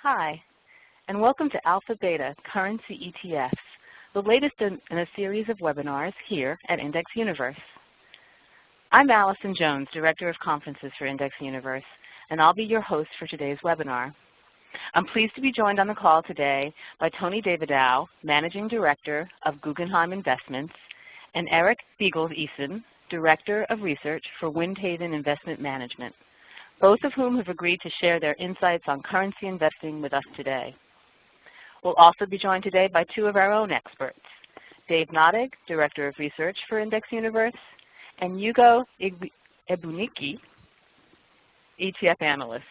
Hi, and welcome to Alpha Beta Currency ETFs, the latest in a series of webinars here at IndexUniverse. I'm Allison Jones, Director of Conferences for IndexUniverse, and I'll be your host for today's webinar. I'm pleased to be joined on the call today by Tony Davidow, Managing Director of Guggenheim Investments, and Eric Beagles-Eason, Director of Research for Windhaven Investment Management, both of whom have agreed to share their insights on currency investing with us today. We'll also be joined today by two of our own experts, Dave Nottig, Director of Research for IndexUniverse, and Hugo Ebuniki, ETF Analyst.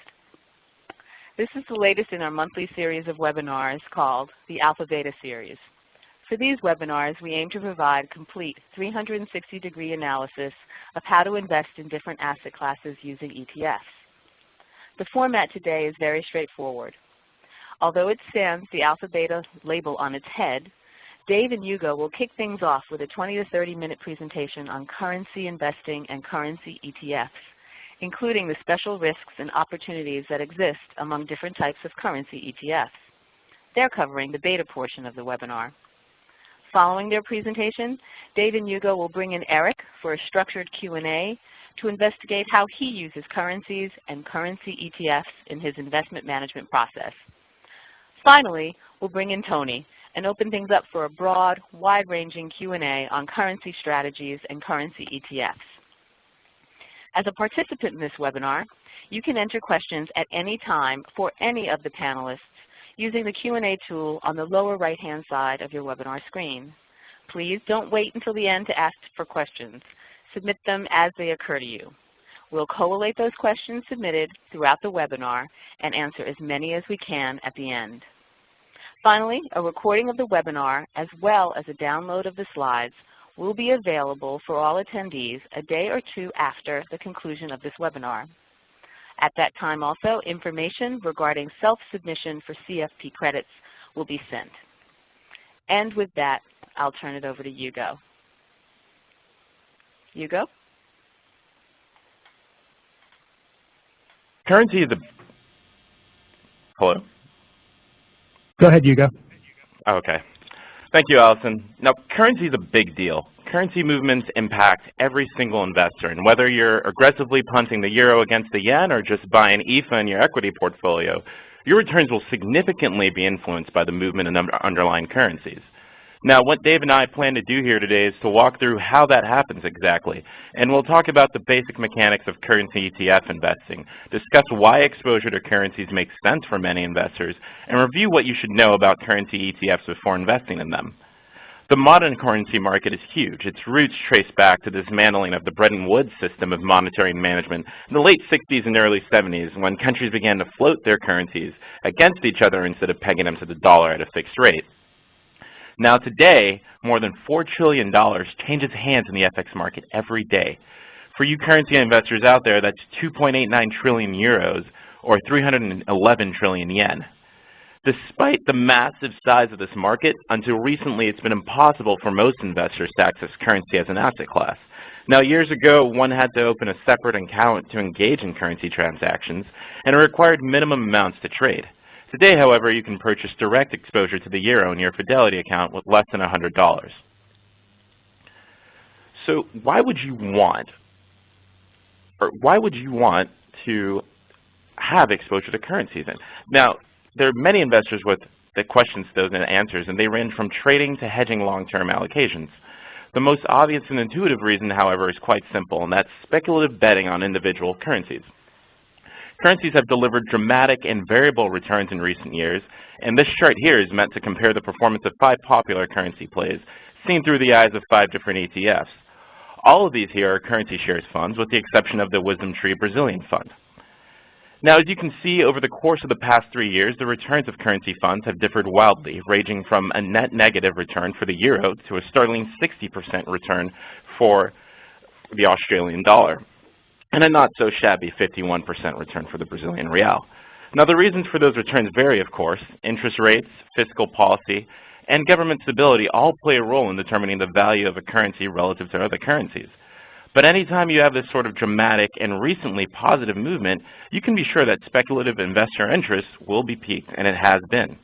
This is the latest in our monthly series of webinars called the Alpha Beta Series. For these webinars, we aim to provide complete 360-degree analysis of how to invest in different asset classes using ETFs. The format today is very straightforward. Although it stands the Alpha Beta label on its head, Dave and Hugo will kick things off with a 20 to 30-minute presentation on currency investing and currency ETFs, including the special risks and opportunities that exist among different types of currency ETFs. They're covering the beta portion of the webinar. Following their presentation, Dave and Hugo will bring in Eric for a structured Q&A to investigate how he uses currencies and currency ETFs in his investment management process. Finally, we'll bring in Tony and open things up for a broad, wide-ranging Q&A on currency strategies and currency ETFs. As a participant in this webinar, you can enter questions at any time for any of the panelists using the Q&A tool on the lower right-hand side of your webinar screen. Please don't wait until the end to ask for questions. Submit them as they occur to you. We'll collate those questions submitted throughout the webinar and answer as many as we can at the end. Finally, a recording of the webinar as well as a download of the slides will be available for all attendees a day or two after the conclusion of this webinar. At that time also, information regarding self-submission for CFP credits will be sent. And with that, I'll turn it over to Hugo. Hugo? Currency is a... Hello? Go ahead, Hugo. Okay. Thank you, Allison. Now, currency is a big deal. Currency movements impact every single investor, and whether you're aggressively punting the euro against the yen or just buying EFA in your equity portfolio, your returns will significantly be influenced by the movement in underlying currencies. Now, what Dave and I plan to do here today is to walk through how that happens exactly, and we'll talk about the basic mechanics of currency ETF investing, discuss why exposure to currencies makes sense for many investors, and review what you should know about currency ETFs before investing in them. The modern currency market is huge. Its roots trace back to the dismantling of the Bretton Woods system of monetary management in the late 60s and early 70s when countries began to float their currencies against each other instead of pegging them to the dollar at a fixed rate. Now today, more than $4 trillion changes hands in the FX market every day. For you currency investors out there, that's 2.89 trillion euros or 311 trillion yen. Despite the massive size of this market, until recently it's been impossible for most investors to access currency as an asset class. Now years ago, one had to open a separate account to engage in currency transactions, and it required minimum amounts to trade. Today, however, you can purchase direct exposure to the euro in your Fidelity account with less than $100. So why would you want to have exposure to currencies? Now, there are many investors that question those answers, and they range from trading to hedging long-term allocations. The most obvious and intuitive reason, however, is quite simple, and that's speculative betting on individual currencies. Currencies have delivered dramatic and variable returns in recent years, and this chart here is meant to compare the performance of 5 popular currency plays, seen through the eyes of 5 different ETFs. All of these here are currency shares funds, with the exception of the Wisdom Tree Brazilian Fund. Now, as you can see, over the course of the past 3 years, the returns of currency funds have differed wildly, ranging from a net negative return for the euro to a startling 60% return for the Australian dollar, and a not-so-shabby 51% return for the Brazilian real. Now, the reasons for those returns vary, of course. Interest rates, fiscal policy, and government stability all play a role in determining the value of a currency relative to other currencies. But anytime you have this sort of dramatic and recently positive movement, you can be sure that speculative investor interest will be piqued, and it has been.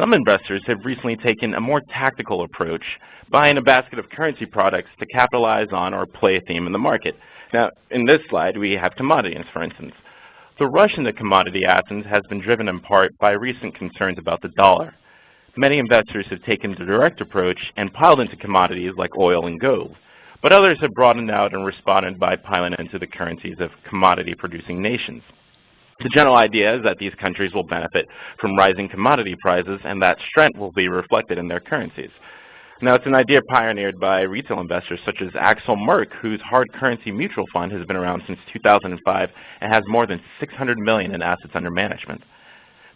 Some investors have recently taken a more tactical approach, buying a basket of currency products to capitalize on or play a theme in the market. Now, in this slide, we have commodities, for instance. The rush into commodity assets has been driven in part by recent concerns about the dollar. Many investors have taken the direct approach and piled into commodities like oil and gold, but others have broadened out and responded by piling into the currencies of commodity-producing nations. The general idea is that these countries will benefit from rising commodity prices and that strength will be reflected in their currencies. Now, it's an idea pioneered by retail investors such as Axel Merck, whose hard currency mutual fund has been around since 2005 and has more than $600 million in assets under management.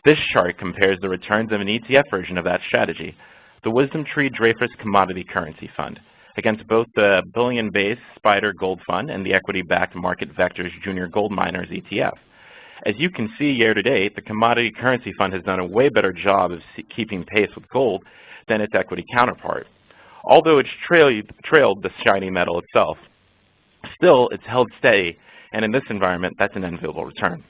This chart compares the returns of an ETF version of that strategy, the Wisdom Tree Dreyfus Commodity Currency Fund, against both the billion-based Spider Gold Fund and the equity-backed Market Vectors Junior Gold Miners ETF. As you can see year to date, the Commodity Currency Fund has done a way better job of keeping pace with gold than its equity counterpart, although it's trailed the shiny metal itself. Still, it's held steady, and in this environment, that's an enviable return.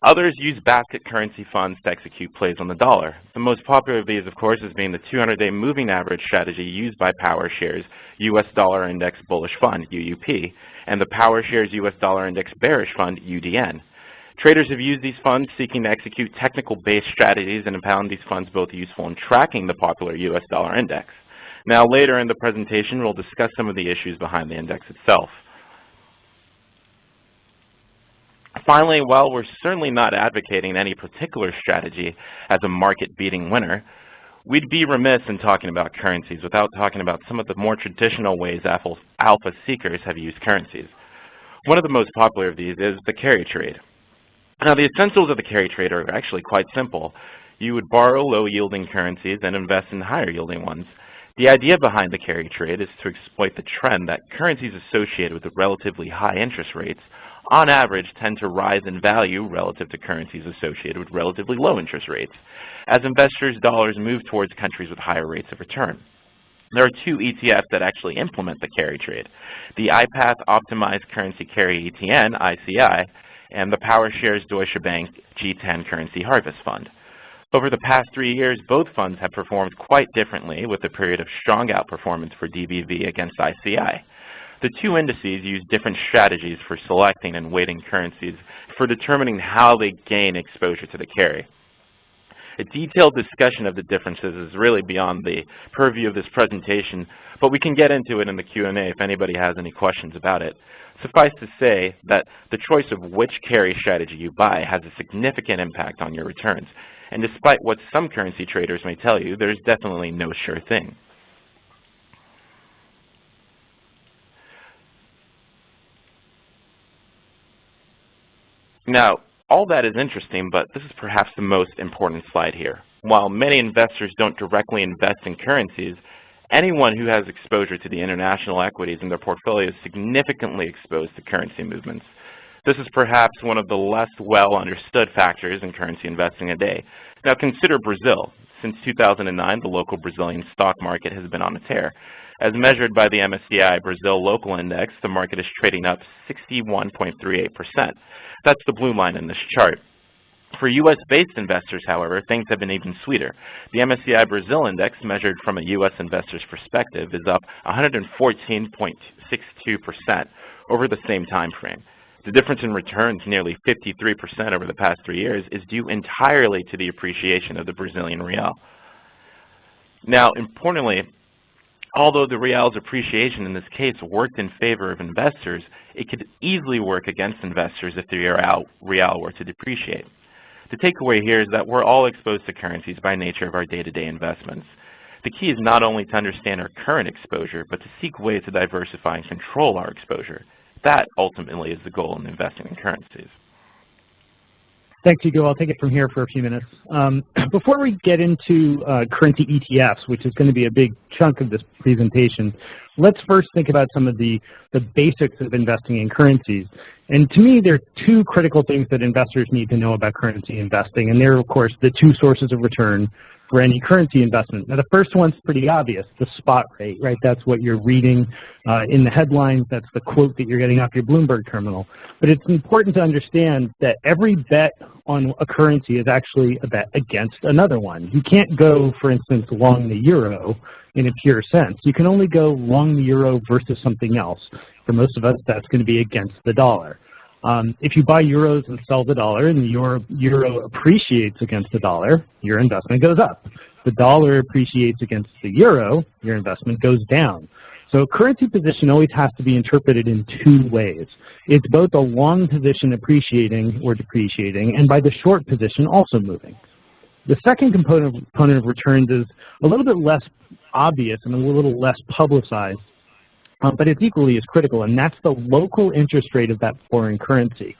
Others use basket currency funds to execute plays on the dollar. The most popular of these, of course, is being the 200-day moving average strategy used by PowerShares US Dollar Index Bullish Fund, UUP, and the PowerShares US Dollar Index Bearish Fund, UDN. Traders have used these funds seeking to execute technical-based strategies and have found these funds both useful in tracking the popular US dollar index. Now, later in the presentation, we'll discuss some of the issues behind the index itself. Finally, while we're certainly not advocating any particular strategy as a market-beating winner, we'd be remiss in talking about currencies without talking about some of the more traditional ways alpha seekers have used currencies. One of the most popular of these is the carry trade. Now, the essentials of the carry trade are actually quite simple. You would borrow low-yielding currencies and invest in higher-yielding ones. The idea behind the carry trade is to exploit the trend that currencies associated with the relatively high interest rates on average tend to rise in value relative to currencies associated with relatively low interest rates, as investors' dollars move towards countries with higher rates of return. There are two ETFs that actually implement the carry trade, the IPATH Optimized Currency Carry ETN, ICI, and the PowerShares Deutsche Bank G10 Currency Harvest Fund. Over the past 3 years, both funds have performed quite differently, with a period of strong outperformance for DBV against ICI. The two indices use different strategies for selecting and weighting currencies for determining how they gain exposure to the carry. A detailed discussion of the differences is really beyond the purview of this presentation, but we can get into it in the Q&A if anybody has any questions about it. Suffice to say that the choice of which carry strategy you buy has a significant impact on your returns. And despite what some currency traders may tell you, there's definitely no sure thing. Now, all that is interesting, but this is perhaps the most important slide here. While many investors don't directly invest in currencies, anyone who has exposure to the international equities in their portfolio is significantly exposed to currency movements. This is perhaps one of the less well understood factors in currency investing today. Now consider Brazil. Since 2009, the local Brazilian stock market has been on a tear. As measured by the MSCI Brazil Local Index, the market is trading up 61.38%. That's the blue line in this chart. For U.S.-based investors, however, things have been even sweeter. The MSCI Brazil Index, measured from a U.S. investor's perspective, is up 114.62% over the same time frame. The difference in returns, nearly 53% over the past 3 years, is due entirely to the appreciation of the Brazilian real. Now, importantly, although the real's appreciation in this case worked in favor of investors, it could easily work against investors if the real were to depreciate. The takeaway here is that we're all exposed to currencies by nature of our day-to-day investments. The key is not only to understand our current exposure, but to seek ways to diversify and control our exposure. That ultimately is the goal in investing in currencies. Thanks, Hugo. I'll take it from here for a few minutes. Before we get into currency ETFs, which is going to be a big chunk of this presentation, let's first think about some of the basics of investing in currencies. And to me, there are two critical things that investors need to know about currency investing, and they're, of course, the two sources of return, for any currency investment. Now, the first one's pretty obvious, the spot rate, right? That's what you're reading in the headlines. That's the quote that you're getting off your Bloomberg terminal. But it's important to understand that every bet on a currency is actually a bet against another one. You can't go, for instance, long the euro in a pure sense. You can only go long the euro versus something else. For most of us, that's going to be against the dollar. If you buy euros and sell the dollar and the euro appreciates against the dollar, your investment goes up. The dollar appreciates against the euro, your investment goes down. So a currency position always has to be interpreted in two ways. It's both a long position appreciating or depreciating, and by the short position also moving. The second component of returns is a little bit less obvious and a little less publicized, but it's equally as critical, and that's the local interest rate of that foreign currency.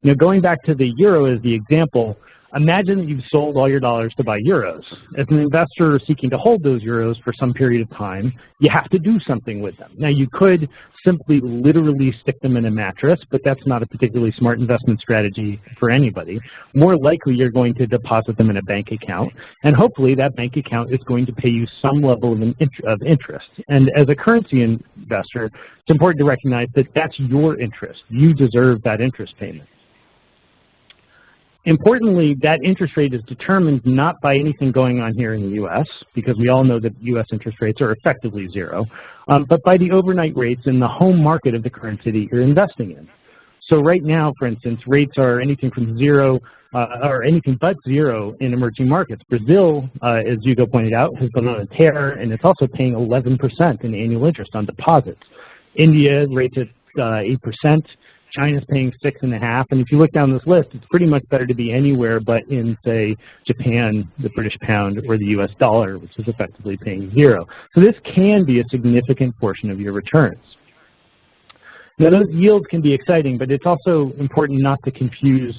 You know, going back to the euro as the example, imagine that you've sold all your dollars to buy euros. As an investor seeking to hold those euros for some period of time, you have to do something with them. Now, you could simply literally stick them in a mattress, but that's not a particularly smart investment strategy for anybody. More likely, you're going to deposit them in a bank account, and hopefully that bank account is going to pay you some level of interest. And as a currency investor, it's important to recognize that that's your interest. You deserve that interest payment. Importantly, that interest rate is determined not by anything going on here in the U.S., because we all know that U.S. interest rates are effectively zero, but by the overnight rates in the home market of the currency that you're investing in. So right now, for instance, rates are anything from zero or anything but zero in emerging markets. Brazil, as Hugo pointed out, has been on a tear, and it's also paying 11% in annual interest on deposits. India rates at 8%. China's paying 6.5%, and if you look down this list, it's pretty much better to be anywhere but in, say, Japan, the British pound, or the US dollar, which is effectively paying 0. So this can be a significant portion of your returns. Now, those yields can be exciting, but it's also important not to confuse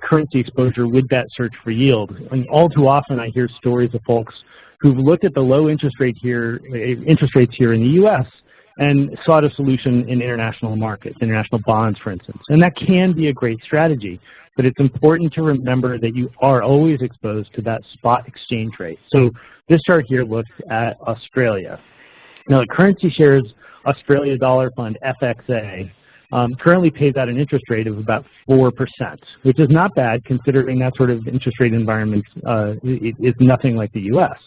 currency exposure with that search for yield. And all too often, I hear stories of folks who've looked at the low interest rates here in the U.S. and sought a solution in international markets, international bonds, for instance. And that can be a great strategy, but it's important to remember that you are always exposed to that spot exchange rate. So this chart here looks at Australia. Now, the Currency Shares Australia Dollar Fund, FXA, currently pays out an interest rate of about 4%, which is not bad considering that sort of interest rate environment is nothing like the U.S.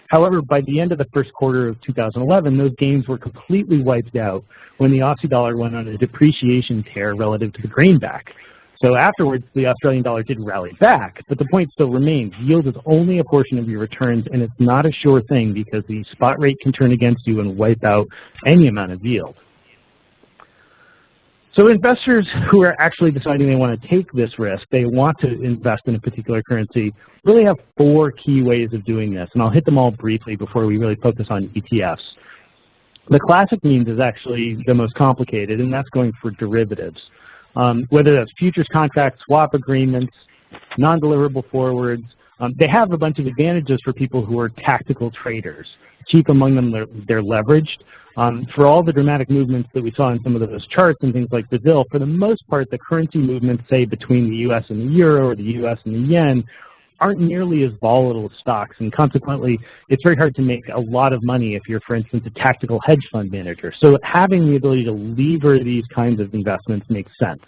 However, by the end of the first quarter of 2011, those gains were completely wiped out when the Aussie dollar went on a depreciation tear relative to the greenback. So afterwards, the Australian dollar did rally back, but the point still remains. Yield is only a portion of your returns, and it's not a sure thing because the spot rate can turn against you and wipe out any amount of yield. So investors who are actually deciding they want to take this risk, they want to invest in a particular currency, really have 4 key ways of doing this, and I'll hit them all briefly before we really focus on ETFs. The classic means is actually the most complicated, and that's going for derivatives. Whether that's futures contracts, swap agreements, non-deliverable forwards, they have a bunch of advantages for people who are tactical traders. Chief among them, they're leveraged. For all the dramatic movements that we saw in some of those charts and things like Brazil, for the most part, the currency movements, say, between the U.S. and the euro or the U.S. and the yen, aren't nearly as volatile as stocks, and consequently, it's very hard to make a lot of money if you're, for instance, a tactical hedge fund manager. So having the ability to lever these kinds of investments makes sense.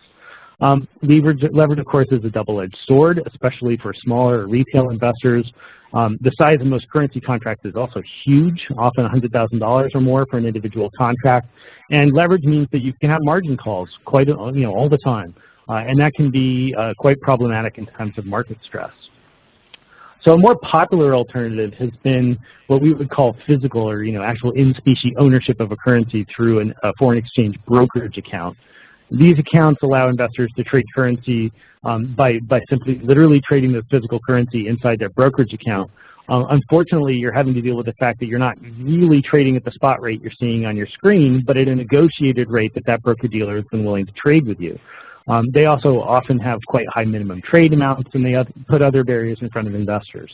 Leverage, of course, is a double-edged sword, especially for smaller retail investors. The size of most currency contracts is also huge, often $100,000 or more for an individual contract. And leverage means that you can have margin calls quite, all the time, and that can be quite problematic in times of market stress. So a more popular alternative has been what we would call physical or actual in-specie ownership of a currency through a foreign exchange brokerage account. These accounts allow investors to trade currency by simply literally trading the physical currency inside their brokerage account. Unfortunately, you're having to deal with the fact that you're not really trading at the spot rate you're seeing on your screen, but at a negotiated rate that broker-dealer has been willing to trade with you. They also often have quite high minimum trade amounts, and they put other barriers in front of investors.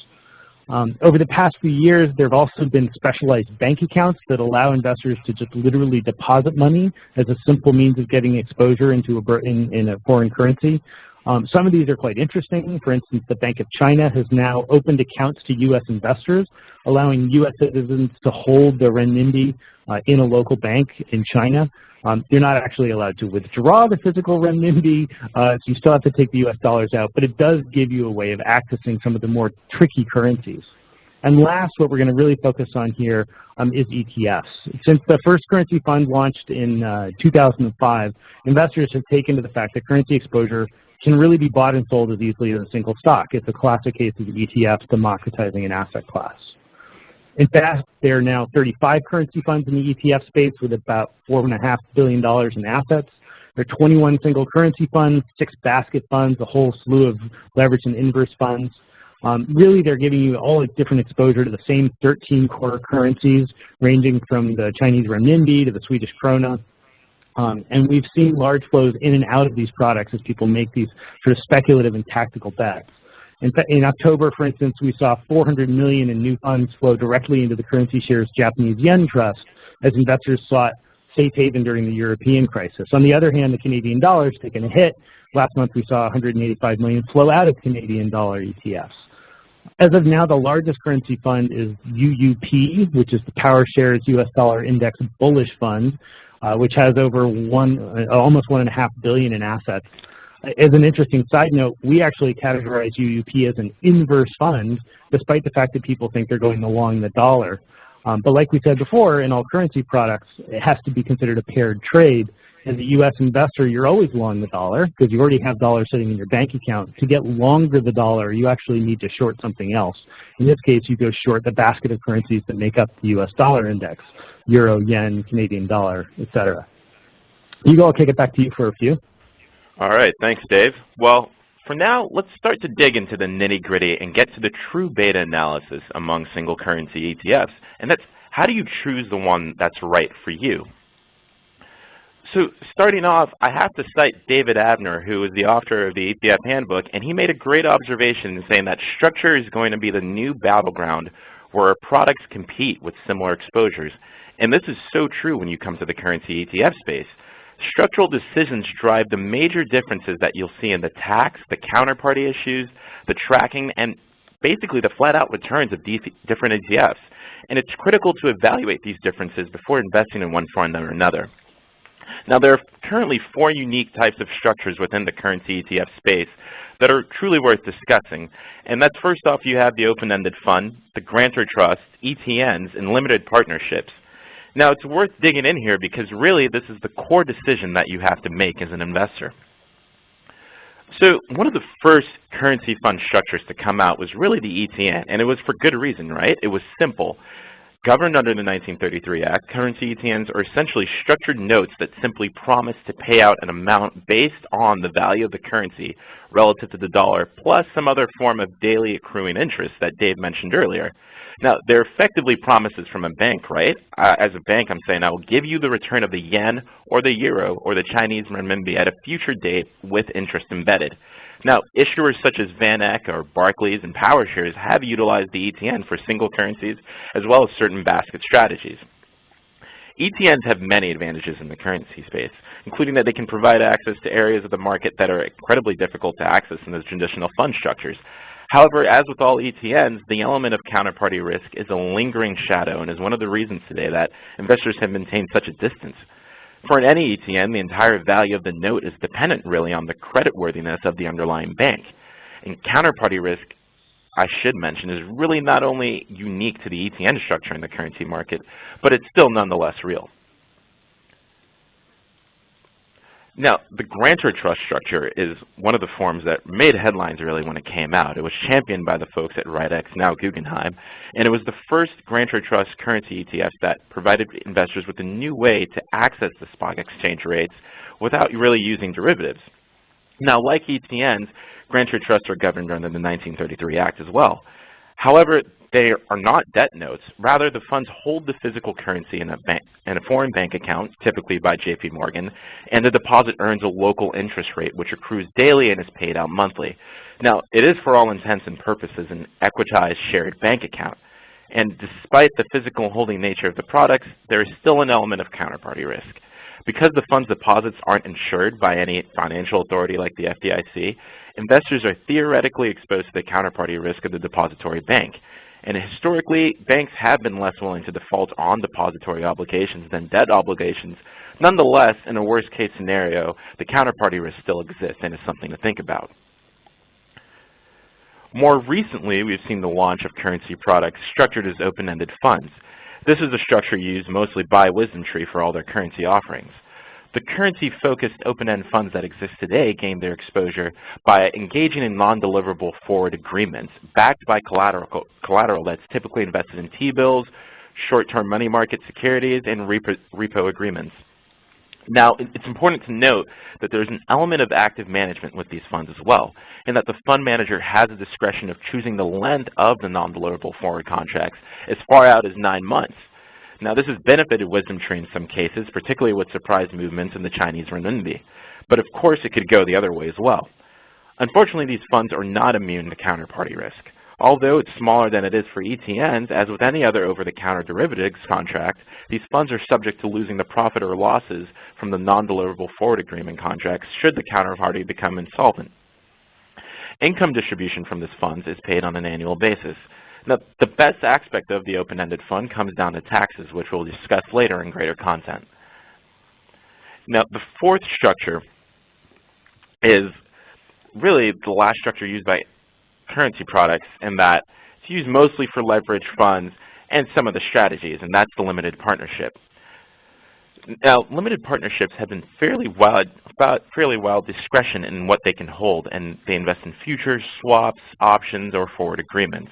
Over the past few years, there have also been specialized bank accounts that allow investors to just literally deposit money as a simple means of getting exposure into in a foreign currency. Some of these are quite interesting. For instance, the Bank of China has now opened accounts to U.S. investors, allowing U.S. citizens to hold their renminbi in a local bank in China. You're not actually allowed to withdraw the physical renminbi, so you still have to take the U.S. dollars out, but it does give you a way of accessing some of the more tricky currencies. And last, what we're going to really focus on here is ETFs. Since the first currency fund launched in 2005, investors have taken to the fact that currency exposure can really be bought and sold as easily as a single stock. It's a classic case of ETFs democratizing an asset class. In fact, there are now 35 currency funds in the ETF space with about $4.5 billion in assets. There are 21 single currency funds, 6 basket funds, a whole slew of leverage and inverse funds. Really, they're giving you all different exposure to the same 13 core currencies, ranging from the Chinese renminbi to the Swedish krona. And we've seen large flows in and out of these products as people make these sort of speculative and tactical bets. In October, for instance, we saw $400 million in new funds flow directly into the currency shares Japanese yen trust as investors sought safe haven during the European crisis. On the other hand, the Canadian dollar has taken a hit. Last month, we saw $185 million flow out of Canadian dollar ETFs. As of now, the largest currency fund is UUP, which is the Power Shares U.S. Dollar Index Bullish Fund, which has over almost $1.5 billion in assets. As an interesting side note, we actually categorize UUP as an inverse fund, despite the fact that people think they're going along the dollar. But like we said before, in all currency products, it has to be considered a paired trade. As a U.S. investor, you're always long the dollar because you already have dollars sitting in your bank account. To get longer the dollar, you actually need to short something else. In this case, you go short the basket of currencies that make up the U.S. dollar index: euro, yen, Canadian dollar, etc. Hugo, I'll kick it back to you for a few. All right, thanks, Dave. Well, for now, let's start to dig into the nitty-gritty and get to the true beta analysis among single currency ETFs, and that's how do you choose the one that's right for you? So starting off, I have to cite David Abner, who is the author of the ETF Handbook, and he made a great observation in saying that structure is going to be the new battleground where products compete with similar exposures. And this is so true when you come to the currency ETF space. Structural decisions drive the major differences that you'll see in the tax, the counterparty issues, the tracking, and basically the flat-out returns of these different ETFs. And it's critical to evaluate these differences before investing in one fund or another. Now, there are currently 4 unique types of structures within the currency ETF space that are truly worth discussing. And that's first off, you have the open-ended fund, the Grantor Trusts, ETNs, and limited partnerships. Now, it's worth digging in here because really this is the core decision that you have to make as an investor. So one of the first currency fund structures to come out was really the ETN, and it was for good reason, right? It was simple. Governed under the 1933 Act, currency ETNs are essentially structured notes that simply promise to pay out an amount based on the value of the currency relative to the dollar, plus some other form of daily accruing interest that Dave mentioned earlier. Now, they're effectively promises from a bank, right? As a bank, I'm saying I will give you the return of the yen or the euro or the Chinese renminbi at a future date with interest embedded. Now, issuers such as Van Eck or Barclays and PowerShares have utilized the ETN for single currencies as well as certain basket strategies. ETNs have many advantages in the currency space, including that they can provide access to areas of the market that are incredibly difficult to access in those traditional fund structures. However, as with all ETNs, the element of counterparty risk is a lingering shadow and is one of the reasons today that investors have maintained such a distance. For any ETN, the entire value of the note is dependent really on the creditworthiness of the underlying bank. And counterparty risk, I should mention, is really not only unique to the ETN structure in the currency market, but it's still nonetheless real. Now, the Grantor Trust structure is one of the forms that made headlines really when it came out. It was championed by the folks at Ridex, now Guggenheim, and it was the first Grantor Trust currency ETF that provided investors with a new way to access the spot exchange rates without really using derivatives. Now, like ETNs, Grantor Trusts are governed under the 1933 Act as well. However, they are not debt notes. Rather, the funds hold the physical currency in a foreign bank account, typically by JP Morgan, and the deposit earns a local interest rate, which accrues daily and is paid out monthly. Now, it is for all intents and purposes an equitized shared bank account. And despite the physical holding nature of the products, there is still an element of counterparty risk. Because the fund's deposits aren't insured by any financial authority like the FDIC, investors are theoretically exposed to the counterparty risk of the depository bank. And historically, banks have been less willing to default on depository obligations than debt obligations. Nonetheless, in a worst-case scenario, the counterparty risk still exists and is something to think about. More recently, we've seen the launch of currency products structured as open-ended funds. This is a structure used mostly by WisdomTree for all their currency offerings. The currency-focused open-end funds that exist today gain their exposure by engaging in non-deliverable forward agreements backed by collateral that's typically invested in T-bills, short-term money market securities, and repo agreements. Now, it's important to note that there's an element of active management with these funds as well, and that the fund manager has the discretion of choosing the length of the non-deliverable forward contracts as far out as 9 months. Now, this has benefited WisdomTree in some cases, particularly with surprise movements in the Chinese renminbi. But of course, it could go the other way as well. Unfortunately, these funds are not immune to counterparty risk. Although it's smaller than it is for ETNs, as with any other over-the-counter derivatives contract, these funds are subject to losing the profit or losses from the non-deliverable forward agreement contracts should the counterparty become insolvent. Income distribution from these funds is paid on an annual basis. Now, the best aspect of the open-ended fund comes down to taxes, which we'll discuss later in greater content. Now, the fourth structure is really the last structure used by currency products, in that it's used mostly for leverage funds and some of the strategies, and that's the limited partnership. Now, limited partnerships have been fairly wild discretion in what they can hold, and they invest in futures, swaps, options, or forward agreements.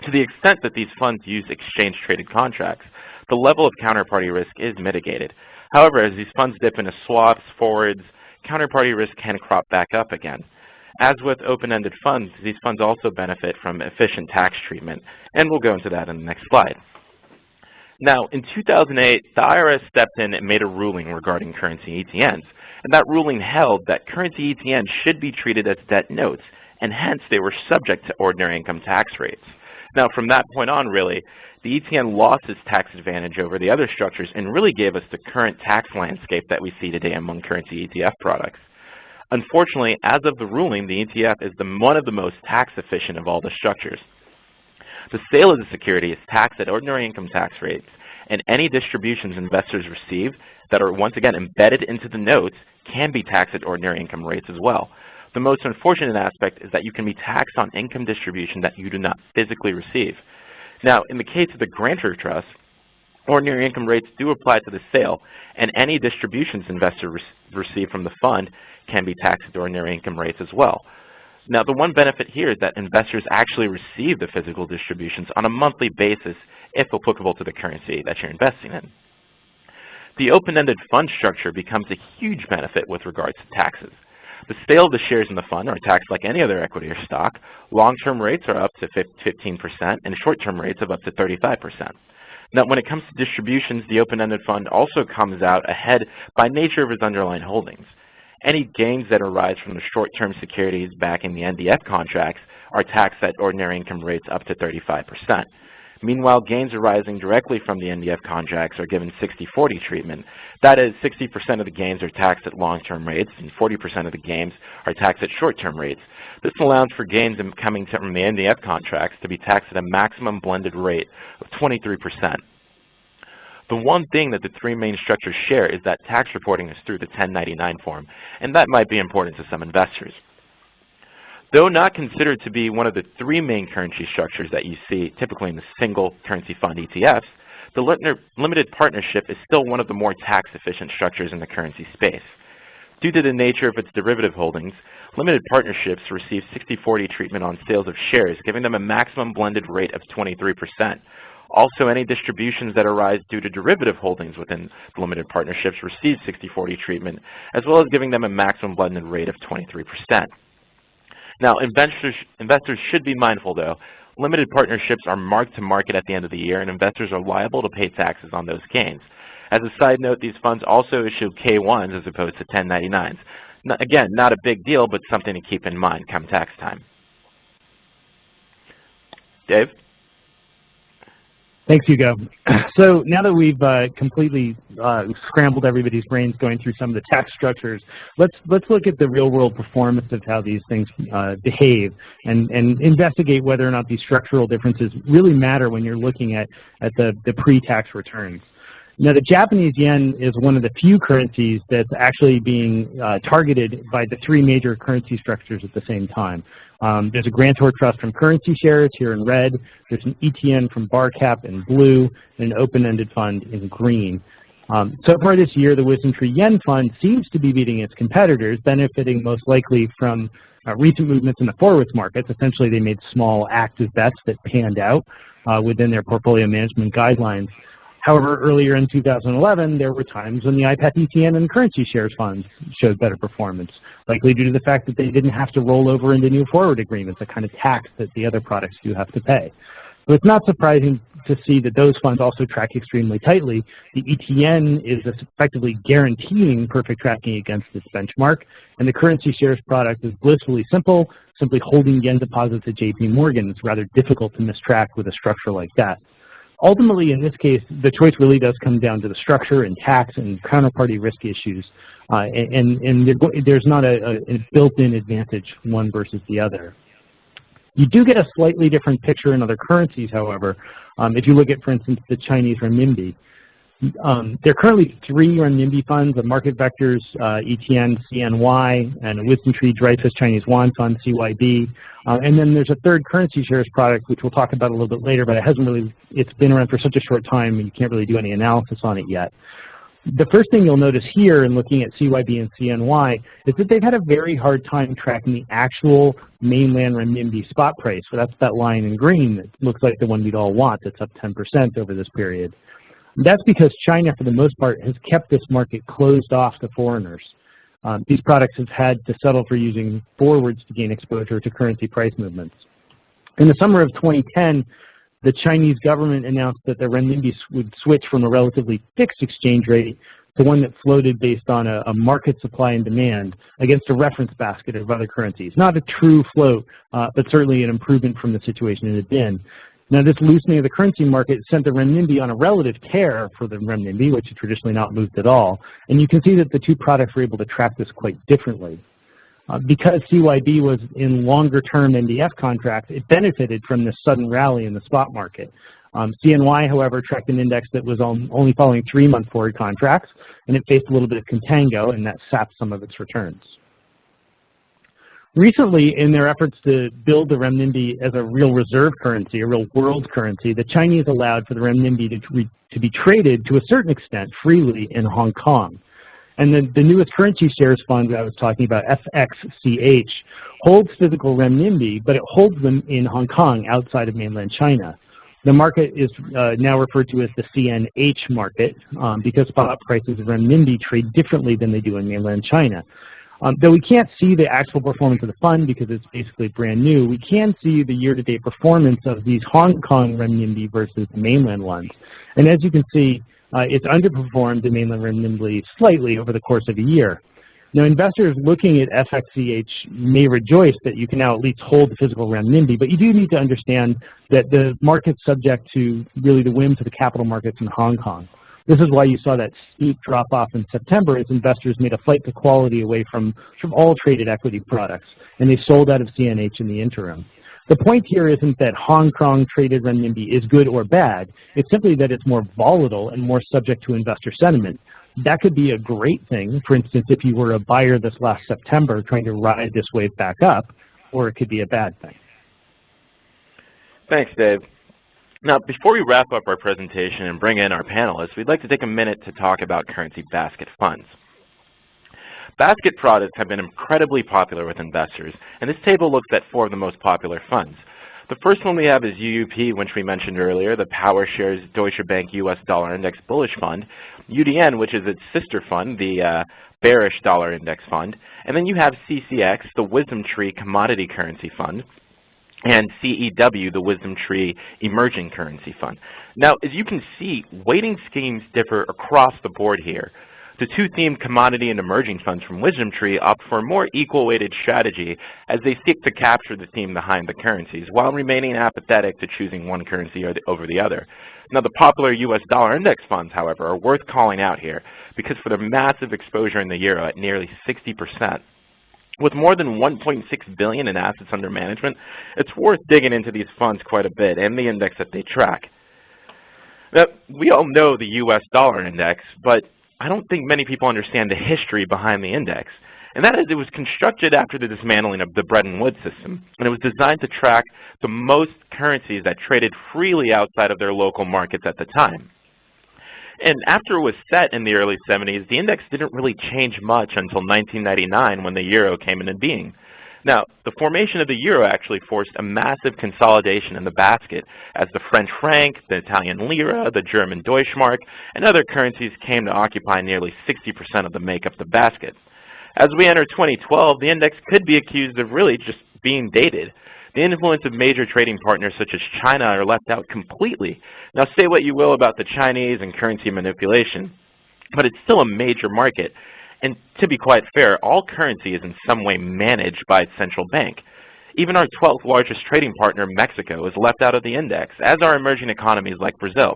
To the extent that these funds use exchange-traded contracts, the level of counterparty risk is mitigated. However, as these funds dip into swaps, forwards, counterparty risk can crop back up again. As with open-ended funds, these funds also benefit from efficient tax treatment, and we'll go into that in the next slide. Now, in 2008, the IRS stepped in and made a ruling regarding currency ETNs, and that ruling held that currency ETNs should be treated as debt notes, and hence they were subject to ordinary income tax rates. Now, from that point on, really, the ETN lost its tax advantage over the other structures and really gave us the current tax landscape that we see today among currency ETF products. Unfortunately, as of the ruling, the ETF is one of the most tax efficient of all the structures. The sale of the security is taxed at ordinary income tax rates, and any distributions investors receive that are once again embedded into the notes can be taxed at ordinary income rates as well. The most unfortunate aspect is that you can be taxed on income distribution that you do not physically receive. Now, in the case of the Grantor Trusts, ordinary income rates do apply to the sale, and any distributions investors receive from the fund can be taxed at ordinary income rates as well. Now, the one benefit here is that investors actually receive the physical distributions on a monthly basis if applicable to the currency that you're investing in. The open-ended fund structure becomes a huge benefit with regards to taxes. The sale of the shares in the fund are taxed like any other equity or stock. Long-term rates are up to 15% and short-term rates of up to 35%. Now, when it comes to distributions, the open-ended fund also comes out ahead by nature of its underlying holdings. Any gains that arise from the short-term securities backing the NDF contracts are taxed at ordinary income rates up to 35%. Meanwhile, gains arising directly from the NDF contracts are given 60-40 treatment. That is, 60% of the gains are taxed at long-term rates and 40% of the gains are taxed at short-term rates. This allows for gains coming from the NDF contracts to be taxed at a maximum blended rate of 23%. The one thing that the three main structures share is that tax reporting is through the 1099 form, and that might be important to some investors. Though not considered to be one of the three main currency structures that you see typically in the single currency fund ETFs, the limited partnership is still one of the more tax-efficient structures in the currency space. Due to the nature of its derivative holdings, limited partnerships receive 60-40 treatment on sales of shares, giving them a maximum blended rate of 23%. Also, any distributions that arise due to derivative holdings within the limited partnerships receive 60-40 treatment, as well as giving them a maximum blended rate of 23%. Now, investors should be mindful, though. Limited partnerships are marked to market at the end of the year, and investors are liable to pay taxes on those gains. As a side note, these funds also issue K-1s as opposed to 1099s. Again, not a big deal, but something to keep in mind come tax time. Dave? Thanks, Hugo. So now that we've completely scrambled everybody's brains going through some of the tax structures, let's look at the real-world performance of how these things behave and investigate whether or not these structural differences really matter when you're looking at the pre-tax returns. Now, the Japanese yen is one of the few currencies that's actually being targeted by the three major currency structures at the same time. There's a Grantor Trust from currency shares here in red, there's an ETN from BarCap in blue, and an open-ended fund in green. So far this year, the WisdomTree Yen Fund seems to be beating its competitors, benefiting most likely from recent movements in the forwards markets. Essentially, they made small active bets that panned out within their portfolio management guidelines. However, earlier in 2011, there were times when the IPAT ETN and currency shares funds showed better performance, likely due to the fact that they didn't have to roll over into new forward agreements, a kind of tax that the other products do have to pay. So it's not surprising to see that those funds also track extremely tightly. The ETN is effectively guaranteeing perfect tracking against its benchmark, and the currency shares product is blissfully simple, simply holding yen deposits at JP Morgan. It's rather difficult to mistrack with a structure like that. Ultimately, in this case, the choice really does come down to the structure and tax and counterparty risk issues, and there's not a built-in advantage one versus the other. You do get a slightly different picture in other currencies, however, if you look at, for instance, the Chinese renminbi. There are currently 3 renminbi funds, a Market Vectors ETN CNY, and a WisdomTree Dreyfus Chinese Yuan Fund CYB. And then there's a third currency shares product, which we'll talk about a little bit later, but it's been around for such a short time and you can't really do any analysis on it yet. The first thing you'll notice here in looking at CYB and CNY is that they've had a very hard time tracking the actual mainland renminbi spot price. So that's that line in green that looks like the one we'd all want that's up 10% over this period. That's because China, for the most part, has kept this market closed off to foreigners. These products have had to settle for using forwards to gain exposure to currency price movements. In the summer of 2010, the Chinese government announced that the renminbi would switch from a relatively fixed exchange rate to one that floated based on a market supply and demand against a reference basket of other currencies. Not a true float, but certainly an improvement from the situation it had been. Now, this loosening of the currency market sent the renminbi on a relative tear for the renminbi, which had traditionally not moved at all. And you can see that the two products were able to track this quite differently. Because CYB was in longer-term NDF contracts, it benefited from this sudden rally in the spot market. CNY, however, tracked an index that was only following 3-month forward contracts, and it faced a little bit of contango, and that sapped some of its returns. Recently, in their efforts to build the renminbi as a real reserve currency, a real world currency, the Chinese allowed for the renminbi to be traded to a certain extent freely in Hong Kong. And the newest currency shares fund that I was talking about, FXCH, holds physical renminbi, but it holds them in Hong Kong outside of mainland China. The market is now referred to as the CNH market because spot prices of renminbi trade differently than they do in mainland China. Though we can't see the actual performance of the fund because it's basically brand new, we can see the year-to-date performance of these Hong Kong renminbi versus the mainland ones. And as you can see, it's underperformed the mainland renminbi slightly over the course of a year. Now, investors looking at FXCH may rejoice that you can now at least hold the physical renminbi, but you do need to understand that the market's subject to really the whims of the capital markets in Hong Kong. This is why you saw that steep drop-off in September as investors made a flight to quality away from all traded equity products, and they sold out of CNH in the interim. The point here isn't that Hong Kong traded renminbi is good or bad. It's simply that it's more volatile and more subject to investor sentiment. That could be a great thing, for instance, if you were a buyer this last September trying to ride this wave back up, or it could be a bad thing. Thanks, Dave. Now, before we wrap up our presentation and bring in our panelists, we'd like to take a minute to talk about currency basket funds. Basket products have been incredibly popular with investors, and this table looks at 4 of the most popular funds. The first one we have is UUP, which we mentioned earlier, the PowerShares Deutsche Bank US Dollar Index Bullish Fund, UDN, which is its sister fund, the Bearish Dollar Index Fund, and then you have CCX, the WisdomTree Commodity Currency Fund, and CEW, the WisdomTree Emerging Currency Fund. Now, as you can see, weighting schemes differ across the board here. The 2 themed commodity and emerging funds from WisdomTree opt for a more equal-weighted strategy as they seek to capture the theme behind the currencies while remaining apathetic to choosing one currency over the other. Now, the popular U.S. dollar index funds, however, are worth calling out here because for their massive exposure in the euro at nearly 60%. With more than $1.6 billion in assets under management, it's worth digging into these funds quite a bit and the index that they track. Now, we all know the U.S. dollar index, but I don't think many people understand the history behind the index. And that is, it was constructed after the dismantling of the Bretton Woods system, and it was designed to track the most currencies that traded freely outside of their local markets at the time. And after it was set in the early 70s, the index didn't really change much until 1999 when the euro came into being. Now, the formation of the euro actually forced a massive consolidation in the basket as the French franc, the Italian lira, the German Deutschmark, and other currencies came to occupy nearly 60% of the makeup of the basket. As we enter 2012, the index could be accused of really just being dated. The influence of major trading partners such as China are left out completely. Now, say what you will about the Chinese and currency manipulation, but it's still a major market. And to be quite fair, all currency is in some way managed by its central bank. Even our 12th largest trading partner, Mexico, is left out of the index, as are emerging economies like Brazil.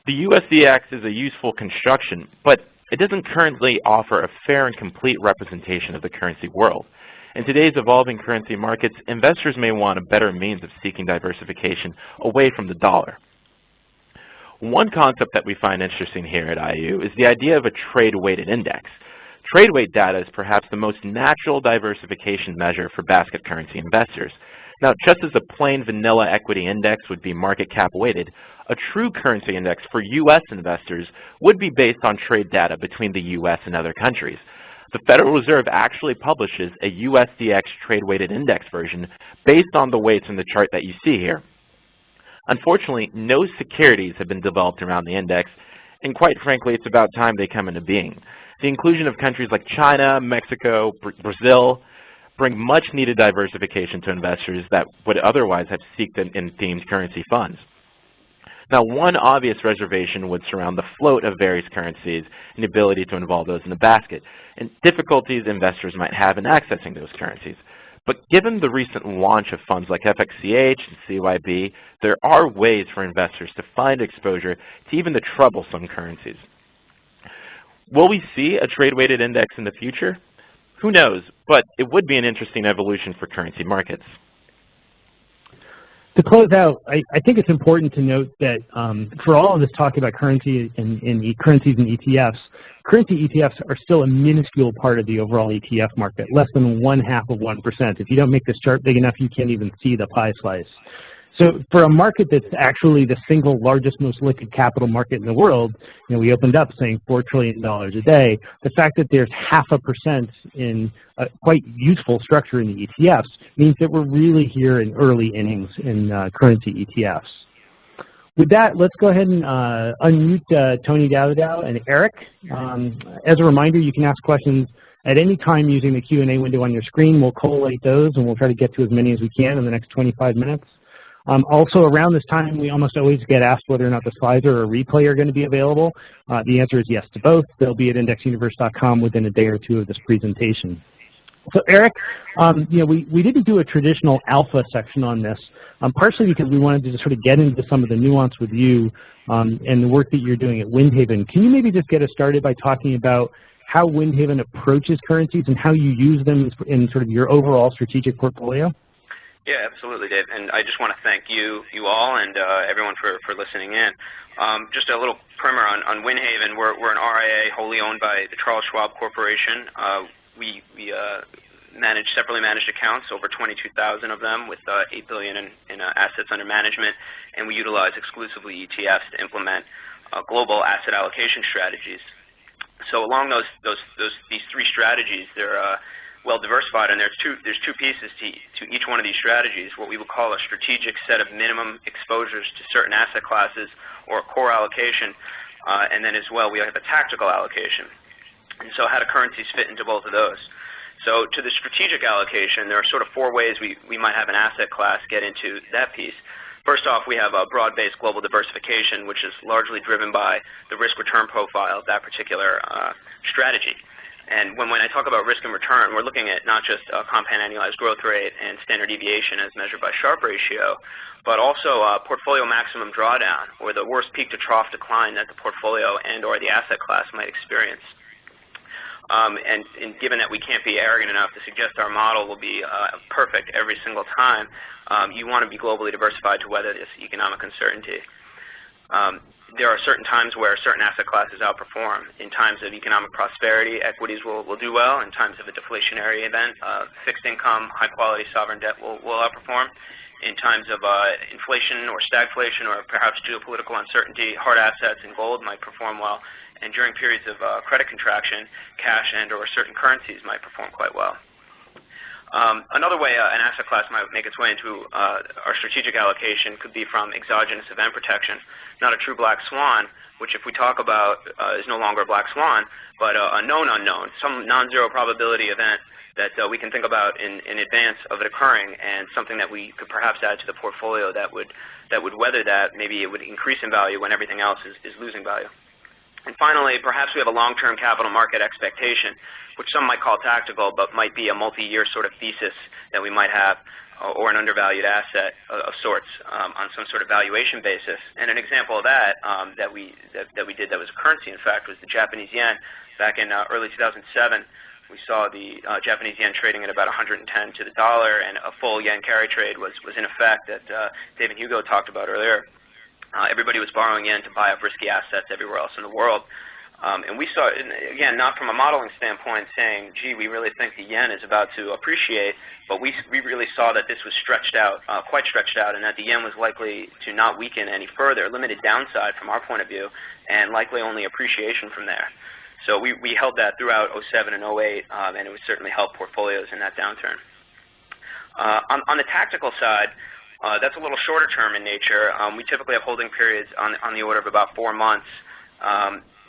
The USDX is a useful construction, but it doesn't currently offer a fair and complete representation of the currency world. In today's evolving currency markets, investors may want a better means of seeking diversification away from the dollar. One concept that we find interesting here at IU is the idea of a trade-weighted index. Trade weight data is perhaps the most natural diversification measure for basket currency investors. Now, just as a plain vanilla equity index would be market cap weighted, a true currency index for U.S. investors would be based on trade data between the U.S. and other countries. The Federal Reserve actually publishes a USDX trade-weighted index version based on the weights in the chart that you see here. Unfortunately, no securities have been developed around the index, and quite frankly, it's about time they come into being. The inclusion of countries like China, Mexico, Brazil bring much-needed diversification to investors that would otherwise have sought in themed currency funds. Now, one obvious reservation would surround the float of various currencies and the ability to involve those in the basket, and difficulties investors might have in accessing those currencies. But given the recent launch of funds like FXCH and CYB, there are ways for investors to find exposure to even the troublesome currencies. Will we see a trade-weighted index in the future? Who knows, but it would be an interesting evolution for currency markets. To close out, I think it's important to note that for all of this talk about currency and currencies and ETFs, currency ETFs are still a minuscule part of the overall ETF market, less than 0.5%. If you don't make this chart big enough, you can't even see the pie slice. So for a market that's actually the single largest, most liquid capital market in the world, you know, we opened up saying $4 trillion a day. The fact that there's 0.5% in a quite useful structure in the ETFs means that we're really here in early innings in currency ETFs. With that, let's go ahead and unmute Tony Dowdow and Eric. As a reminder, you can ask questions at any time using the Q&A window on your screen. We'll collate those, and we'll try to get to as many as we can in the next 25 minutes. Also, around this time, we almost always get asked whether or not the slides or a replay are going to be available. The answer is yes to both. They'll be at IndexUniverse.com within a day or two of this presentation. So, Eric, you know, we didn't do a traditional alpha section on this, partially because we wanted to just sort of get into some of the nuance with you and the work that you're doing at Windhaven. Can you maybe just get us started by talking about how Windhaven approaches currencies and how you use them in sort of your overall strategic portfolio? Yeah, absolutely, Dave. And I just want to thank you all and everyone for listening in. Just a little primer on Windhaven. We're an RIA wholly owned by the Charles Schwab Corporation. We separately managed accounts, over 22,000 of them, with $8 billion in assets under management, and we utilize exclusively ETFs to implement global asset allocation strategies. So along these three strategies, they're well diversified, and there's two pieces to each one of these strategies. What we would call a strategic set of minimum exposures to certain asset classes, or a core allocation, and then as well we have a tactical allocation. And so how do currencies fit into both of those? So to the strategic allocation, there are sort of four ways we might have an asset class get into that piece. First off, we have a broad-based global diversification, which is largely driven by the risk-return profile of that particular strategy. And when I talk about risk and return, we're looking at not just compound annualized growth rate and standard deviation as measured by Sharpe ratio, but also portfolio maximum drawdown, or the worst peak to trough decline that the portfolio and or the asset class might experience. And given that we can't be arrogant enough to suggest our model will be perfect every single time, you want to be globally diversified to weather this economic uncertainty. There are certain times where certain asset classes outperform. In times of economic prosperity, equities will do well. In times of a deflationary event, fixed income, high-quality sovereign debt will outperform. In times of inflation or stagflation or perhaps geopolitical uncertainty, hard assets and gold might perform well. And during periods of credit contraction, cash and or certain currencies might perform quite well. Another way an asset class might make its way into our strategic allocation could be from exogenous event protection, not a true black swan, which if we talk about is no longer a black swan, but a known unknown, some non-zero probability event that we can think about in advance of it occurring, and something that we could perhaps add to the portfolio that would weather that. Maybe it would increase in value when everything else is losing value. And finally, perhaps we have a long-term capital market expectation, which some might call tactical, but might be a multi-year sort of thesis that we might have, or an undervalued asset of sorts on some sort of valuation basis. And an example of that that we did that was a currency, in fact, was the Japanese yen. Back in early 2007, we saw the Japanese yen trading at about 110 to the dollar, and a full yen carry trade was in effect that Dave and Hugo talked about earlier. Everybody was borrowing yen to buy up risky assets everywhere else in the world. And we saw, again, not from a modeling standpoint saying, gee, we really think the yen is about to appreciate, but we really saw that this was stretched out, quite stretched out, and that the yen was likely to not weaken any further, limited downside from our point of view, and likely only appreciation from there. So we held that throughout 07 and 08, and it would certainly help portfolios in that downturn. On the tactical side, that's a little shorter term in nature. We typically have holding periods on the order of about 4 months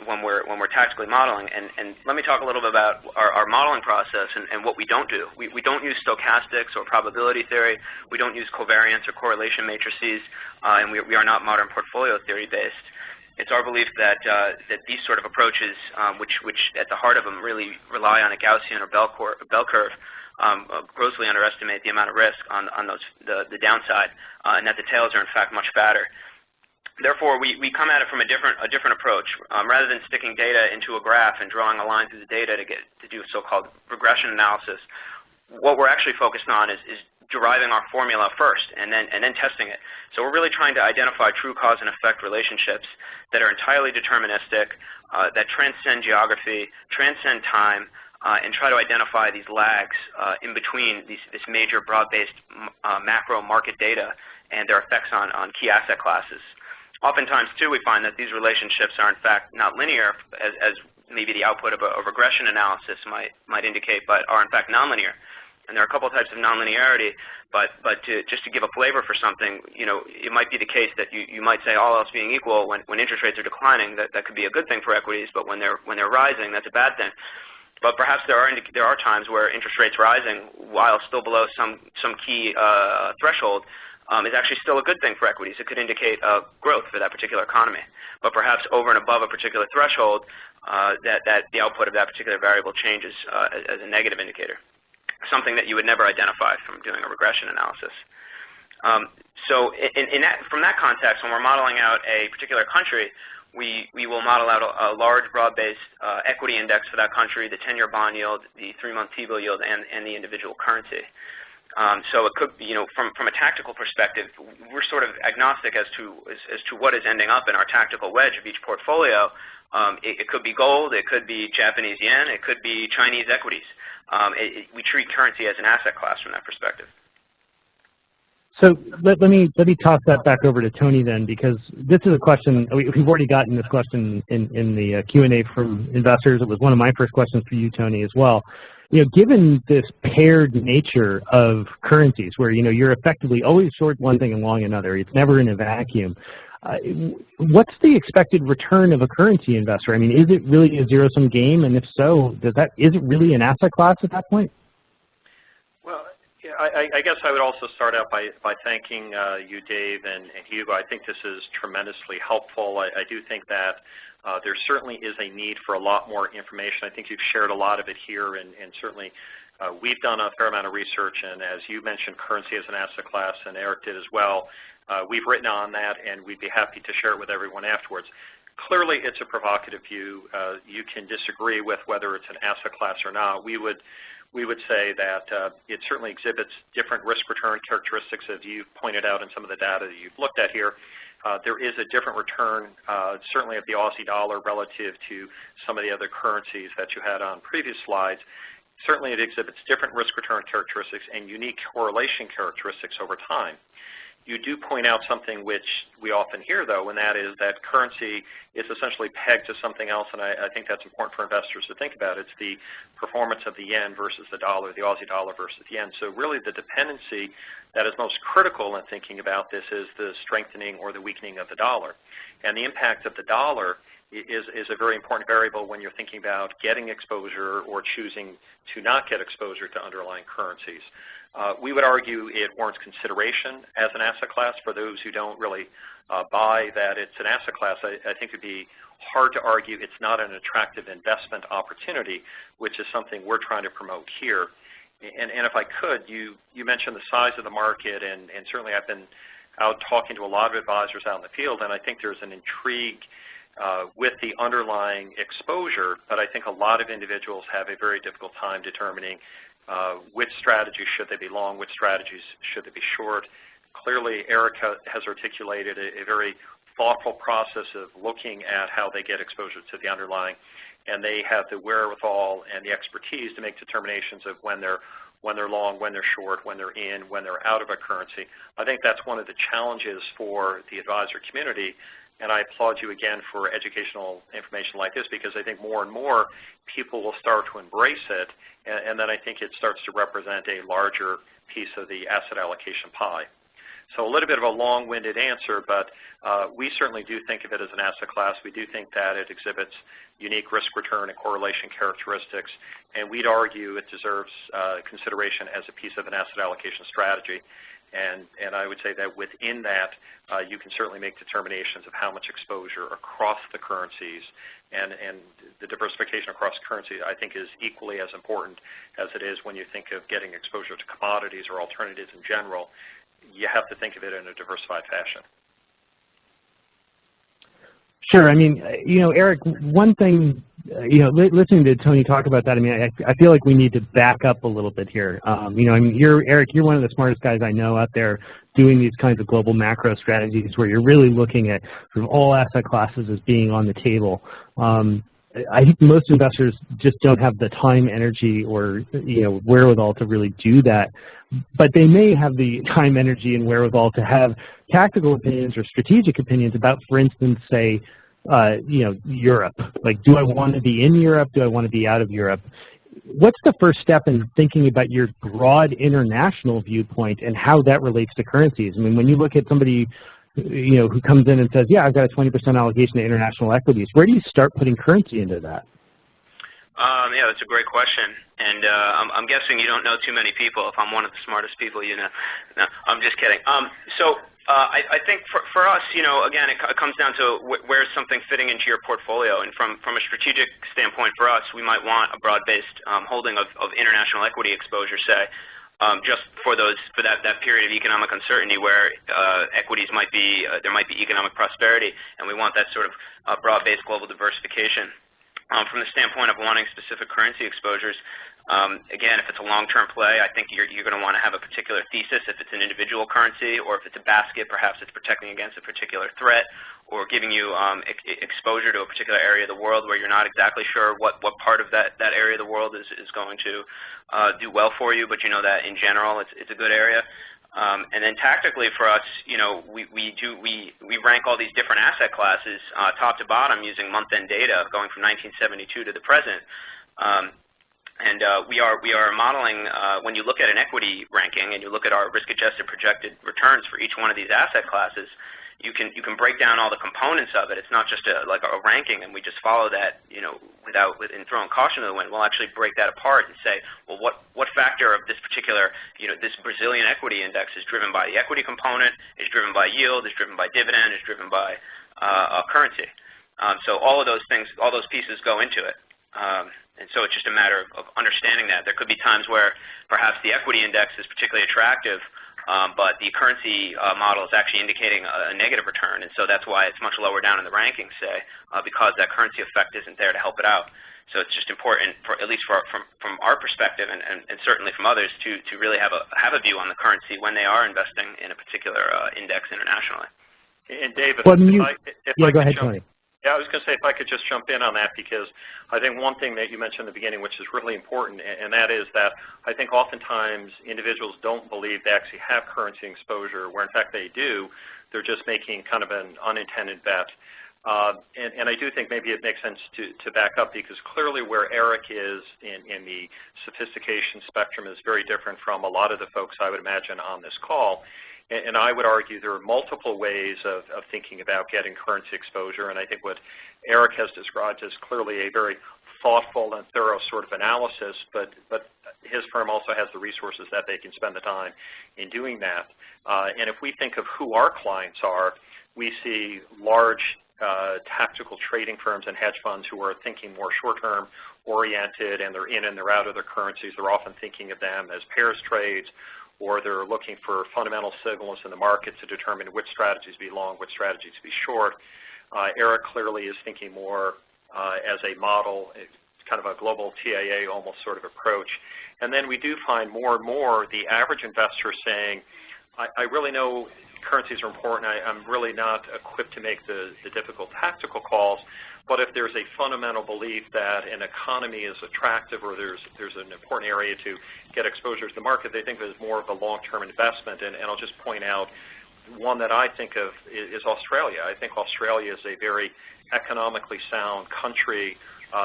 when we're tactically modeling. And let me talk a little bit about our modeling process and what we don't do. We don't use stochastics or probability theory. We don't use covariance or correlation matrices, and we are not modern portfolio theory based. It's our belief that these sort of approaches, which at the heart of them really rely on a Gaussian or bell curve, grossly underestimate the amount of risk on the downside, and that the tails are in fact much fatter. Therefore, we come at it from a different approach. Rather than sticking data into a graph and drawing a line through the data to do so-called regression analysis, what we're actually focused on is deriving our formula first and then testing it. So we're really trying to identify true cause and effect relationships that are entirely deterministic, that transcend geography, transcend time, and try to identify these lags in between this major broad-based macro market data and their effects on key asset classes. Oftentimes, too, we find that these relationships are, in fact, not linear, as maybe the output of a regression analysis might indicate, but are, in fact, nonlinear. And there are a couple of types of nonlinearity, but just to give a flavor for something, it might be the case that you might say, all else being equal, when interest rates are declining, that could be a good thing for equities, but when they're rising, that's a bad thing. But perhaps there are times where interest rates rising, while still below some key threshold, is actually still a good thing for equities. It could indicate growth for that particular economy. But perhaps over and above a particular threshold, that the output of that particular variable changes as a negative indicator, something that you would never identify from doing a regression analysis. So from that context, when we're modeling out a particular country, we will model out a large, broad-based equity index for that country, the 10-year bond yield, the 3-month T-bill yield, and the individual currency. So it could be, from a tactical perspective, we're sort of agnostic as to what is ending up in our tactical wedge of each portfolio. It could be gold, it could be Japanese yen, it could be Chinese equities. We treat currency as an asset class from that perspective. So let me toss that back over to Tony then, because this is a question, we've already gotten this question in the Q&A from investors. It was one of my first questions for you, Tony, as well. Given this paired nature of currencies where, you're effectively always short one thing and long another, it's never in a vacuum, what's the expected return of a currency investor? I mean, is it really a zero-sum game? And if so, is it really an asset class at that point? Well, yeah, I guess I would also start out by thanking you, Dave, and Hugo. I think this is tremendously helpful. I do think that There certainly is a need for a lot more information. I think you've shared a lot of it here, and certainly we've done a fair amount of research, and as you mentioned, currency as an asset class, and Eric did as well. We've written on that, and we'd be happy to share it with everyone afterwards. Clearly, it's a provocative view. You can disagree with whether it's an asset class or not. We would say that it certainly exhibits different risk-return characteristics, as you've pointed out in some of the data that you've looked at here. There is a different return, certainly of the Aussie dollar relative to some of the other currencies that you had on previous slides. Certainly, it exhibits different risk-return characteristics and unique correlation characteristics over time. You do point out something which we often hear, though, and that is that currency is essentially pegged to something else, and I think that's important for investors to think about. It's the performance of the yen versus the dollar, the Aussie dollar versus the yen. So really the dependency that is most critical in thinking about this is the strengthening or the weakening of the dollar. And the impact of the dollar is a very important variable when you're thinking about getting exposure or choosing to not get exposure to underlying currencies. We would argue it warrants consideration as an asset class. For those who don't really buy that it's an asset class, I think it would be hard to argue it's not an attractive investment opportunity, which is something we're trying to promote here. And if I could, you mentioned the size of the market, and certainly I've been out talking to a lot of advisors out in the field, and I think there's an intrigue with the underlying exposure, but I think a lot of individuals have a very difficult time determining which strategies should they be long, which strategies should they be short. Clearly, Eric has articulated a very thoughtful process of looking at how they get exposure to the underlying, and they have the wherewithal and the expertise to make determinations of when they're long, when they're short, when they're in, when they're out of a currency. I think that's one of the challenges for the advisor community, and I applaud you again for educational information like this, because I think more and more people will start to embrace it, and then I think it starts to represent a larger piece of the asset allocation pie. So a little bit of a long-winded answer, but we certainly do think of it as an asset class. We do think that it exhibits unique risk-return and correlation characteristics, and we'd argue it deserves consideration as a piece of an asset allocation strategy. And I would say that within that, you can certainly make determinations of how much exposure across the currencies, and the diversification across currencies, I think, is equally as important as it is when you think of getting exposure to commodities or alternatives in general. You have to think of it in a diversified fashion. Sure. I mean, Eric, one thing, listening to Tony talk about that, I mean, I feel like we need to back up a little bit here. I mean, Eric, you're one of the smartest guys I know out there doing these kinds of global macro strategies where you're really looking at sort of all asset classes as being on the table. I think most investors just don't have the time, energy, or wherewithal to really do that. But they may have the time, energy, and wherewithal to have tactical opinions or strategic opinions about, for instance, say, Europe. Like, do I want to be in Europe? Do I want to be out of Europe? What's the first step in thinking about your broad international viewpoint and how that relates to currencies? I mean, when you look at somebody who comes in and says, yeah, I've got a 20% allocation to international equities, where do you start putting currency into that? Yeah, that's a great question, and I'm guessing you don't know too many people. If I'm one of the smartest people, No, I'm just kidding. I think for us, again, it comes down to where's something fitting into your portfolio, and from a strategic standpoint for us, we might want a broad-based holding of international equity exposure, say, just for that period of economic uncertainty where equities there might be economic prosperity, and we want that sort of broad-based global diversification. From the standpoint of wanting specific currency exposures, again, if it's a long-term play, I think you're going to want to have a particular thesis. If it's an individual currency, or if it's a basket, perhaps it's protecting against a particular threat, or giving you exposure to a particular area of the world where you're not exactly sure what part of that area of the world is going to do well for you, but you know that in general it's a good area. And then tactically for us, we rank all these different asset classes top to bottom using month-end data going from 1972 to the present. We are modeling, when you look at an equity ranking and you look at our risk-adjusted projected returns for each one of these asset classes, you can break down all the components of it. It's not just like a ranking, and we just follow that, without throwing caution to the wind. We'll actually break that apart and say, well, what factor of this particular, this Brazilian equity index is driven by the equity component, is driven by yield, is driven by dividend, is driven by currency. So all of those things, all those pieces go into it. And so it's just a matter of understanding that. There could be times where perhaps the equity index is particularly attractive, but the currency model is actually indicating a negative return, and so that's why it's much lower down in the rankings, say, because that currency effect isn't there to help it out. So it's just important, at least from our perspective, and certainly from others, to really have a view on the currency when they are investing in a particular index internationally. And David, well, go ahead, Tony. Yeah, I was going to say if I could just jump in on that, because I think one thing that you mentioned in the beginning, which is really important, and that is that I think oftentimes individuals don't believe they actually have currency exposure, where in fact they do. They're just making kind of an unintended bet. And I do think maybe it makes sense to back up, because clearly where Eric is in the sophistication spectrum is very different from a lot of the folks I would imagine on this call. And I would argue there are multiple ways of thinking about getting currency exposure, and I think what Eric has described is clearly a very thoughtful and thorough sort of analysis, but his firm also has the resources that they can spend the time in doing that. And if we think of who our clients are, we see large tactical trading firms and hedge funds who are thinking more short-term oriented, and they're in and they're out of their currencies. They're often thinking of them as pairs trades, or they're looking for fundamental signals in the market to determine which strategies to be long, which strategies to be short. Eric clearly is thinking more as a model, kind of a global TAA almost sort of approach. And then we do find more and more the average investor saying, I really know currencies are important. I'm really not equipped to make the difficult tactical calls, but if there's a fundamental belief that an economy is attractive, or there's an important area to get exposure to the market, they think there's more of a long-term investment. And I'll just point out one that I think of is Australia. I think Australia is a very economically sound country.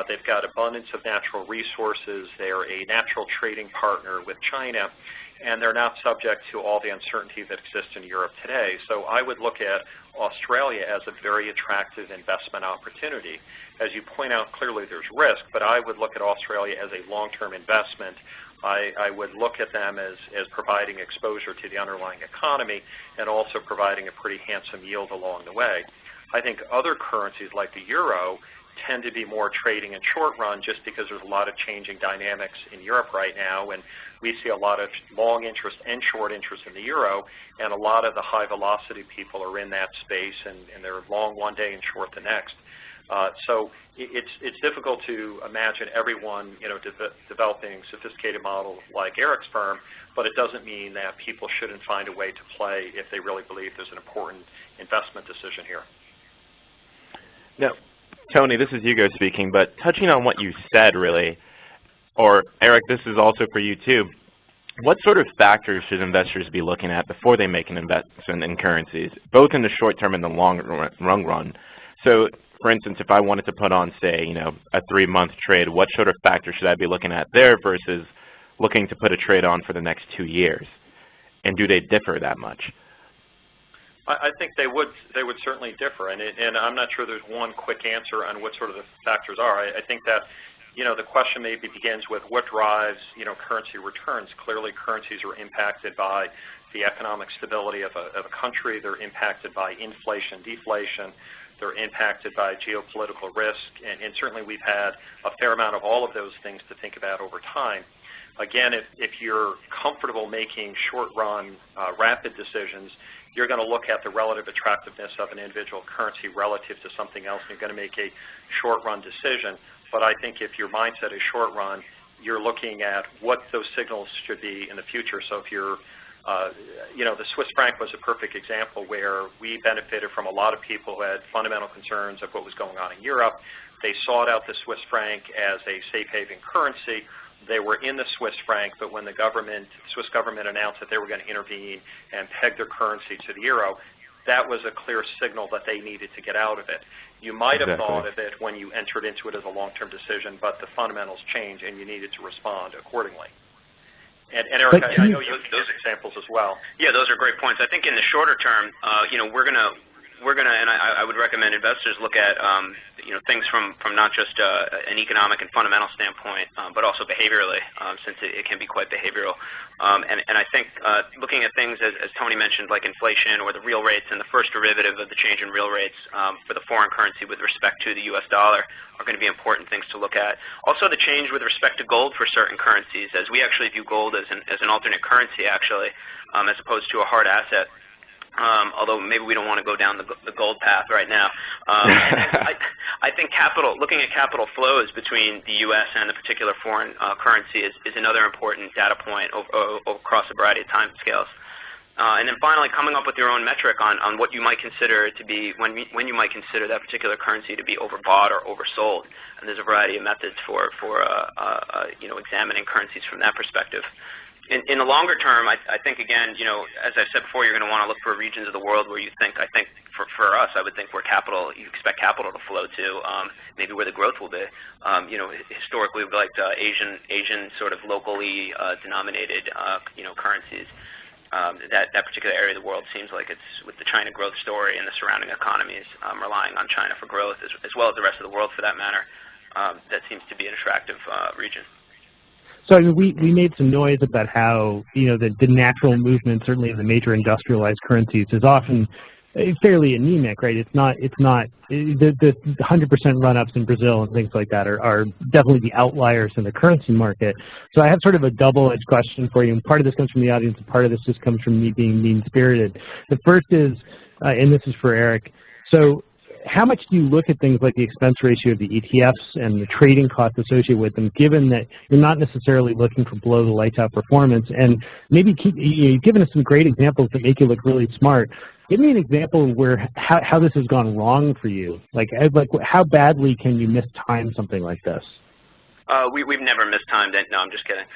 They've got abundance of natural resources. They're a natural trading partner with China, and they're not subject to all the uncertainty that exists in Europe today. So I would look at Australia as a very attractive investment opportunity. As you point out, clearly there's risk, but I would look at Australia as a long-term investment. I would look at them as providing exposure to the underlying economy and also providing a pretty handsome yield along the way. I think other currencies like the euro tend to be more trading and short run, just because there's a lot of changing dynamics in Europe right now, and we see a lot of long interest and short interest in the euro, and a lot of the high velocity people are in that space, and they're long one day and short the next. So it's difficult to imagine everyone developing sophisticated models like Eric's firm, but it doesn't mean that people shouldn't find a way to play if they really believe there's an important investment decision here. Now, Tony, this is Hugo speaking, but touching on what you said, really, or Eric, this is also for you too, what sort of factors should investors be looking at before they make an investment in currencies, both in the short term and the long run? So, for instance, if I wanted to put on, say, a 3-month trade, what sort of factors should I be looking at there versus looking to put a trade on for the next 2 years? And do they differ that much? I think they would certainly differ, and I'm not sure there's one quick answer on what sort of the factors are. I think that the question maybe begins with what drives currency returns. Clearly, currencies are impacted by the economic stability of a country. They're impacted by inflation, deflation. They're impacted by geopolitical risk, and certainly we've had a fair amount of all of those things to think about over time. Again, if you're comfortable making short-run, rapid decisions, you're going to look at the relative attractiveness of an individual currency relative to something else, and you're going to make a short-run decision. But I think if your mindset is short-run, you're looking at what those signals should be in the future. So if you're, the Swiss franc was a perfect example where we benefited from a lot of people who had fundamental concerns of what was going on in Europe. They sought out the Swiss franc as a safe haven currency. They were in the Swiss franc, but when the Swiss government announced that they were going to intervene and peg their currency to the euro, that was a clear signal that they needed to get out of it. You might have thought of it when you entered into it as a long-term decision, but the fundamentals change and you needed to respond accordingly. And Eric, I know you use those examples as well. Yeah, those are great points. I think in the shorter term, we're going to, and I would recommend investors look at things from not just an economic and fundamental standpoint, but also behaviorally, since it can be quite behavioral. And I think looking at things as Tony mentioned, like inflation or the real rates and the first derivative of the change in real rates for the foreign currency with respect to the U.S. dollar are going to be important things to look at. Also, the change with respect to gold for certain currencies, as we actually view gold as an alternate currency, actually, as opposed to a hard asset. Although maybe we don't want to go down the gold path right now. I think looking at capital flows between the U.S. and the particular foreign currency is another important data point across a variety of time scales. And then finally, coming up with your own metric on what you might consider to be, when you might consider that particular currency to be overbought or oversold. And there's a variety of methods for examining currencies from that perspective. In the longer term, I think, again, as I've said before, you're going to want to look for regions of the world where you think, for us, I would think where you expect capital to flow to, maybe where the growth will be. Historically, we've liked Asian sort of locally denominated, currencies. That particular area of the world seems like it's, with the China growth story and the surrounding economies relying on China for growth, as well as the rest of the world for that matter, that seems to be an attractive region. So we made some noise about how the natural movement, certainly of the major industrialized currencies, is often fairly anemic, right? It's not the 100% run-ups in Brazil and things like that are definitely the outliers in the currency market. So I have sort of a double-edged question for you, and part of this comes from the audience, and part of this just comes from me being mean-spirited. The first is, and this is for Eric. So how much do you look at things like the expense ratio of the ETFs and the trading costs associated with them, given that you're not necessarily looking for below-the-lights-out performance? And maybe you've given us some great examples that make you look really smart. Give me an example of how this has gone wrong for you. Like how badly can you mistime something like this? We've never mistimed it. No, I'm just kidding.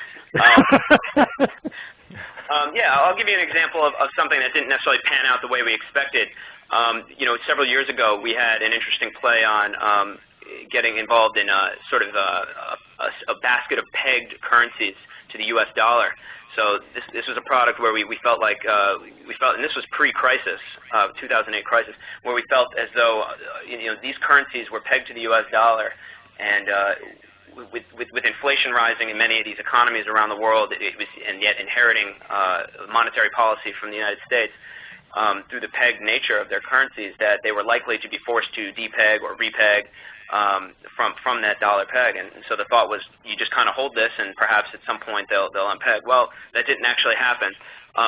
Yeah, I'll give you an example of something that didn't necessarily pan out the way we expected. Several years ago, we had an interesting play on getting involved in sort of a basket of pegged currencies to the U.S. dollar. So this was a product where we felt like, and this was pre-crisis, 2008 crisis, where we felt as though these currencies were pegged to the U.S. dollar, and with inflation rising in many of these economies around the world, and yet inheriting monetary policy from the United States, through the pegged nature of their currencies, that they were likely to be forced to depeg or repeg from that dollar peg. And so the thought was, you just kind of hold this, and perhaps at some point they'll unpeg. Well, that didn't actually happen.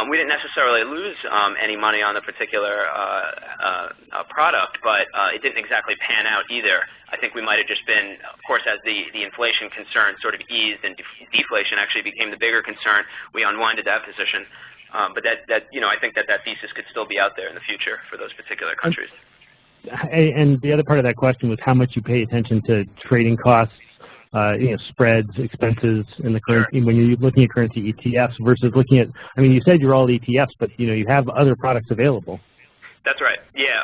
We didn't necessarily lose any money on the particular product, but it didn't exactly pan out either. I think we might have just been, of course, as the inflation concern sort of eased and deflation actually became the bigger concern, we unwinded that position. But I think that thesis could still be out there in the future for those particular countries. And the other part of that question was how much you pay attention to trading costs, spreads, expenses in the currency, when you're looking at currency ETFs versus looking at, you said you're all ETFs, but you have other products available. That's right. Yeah,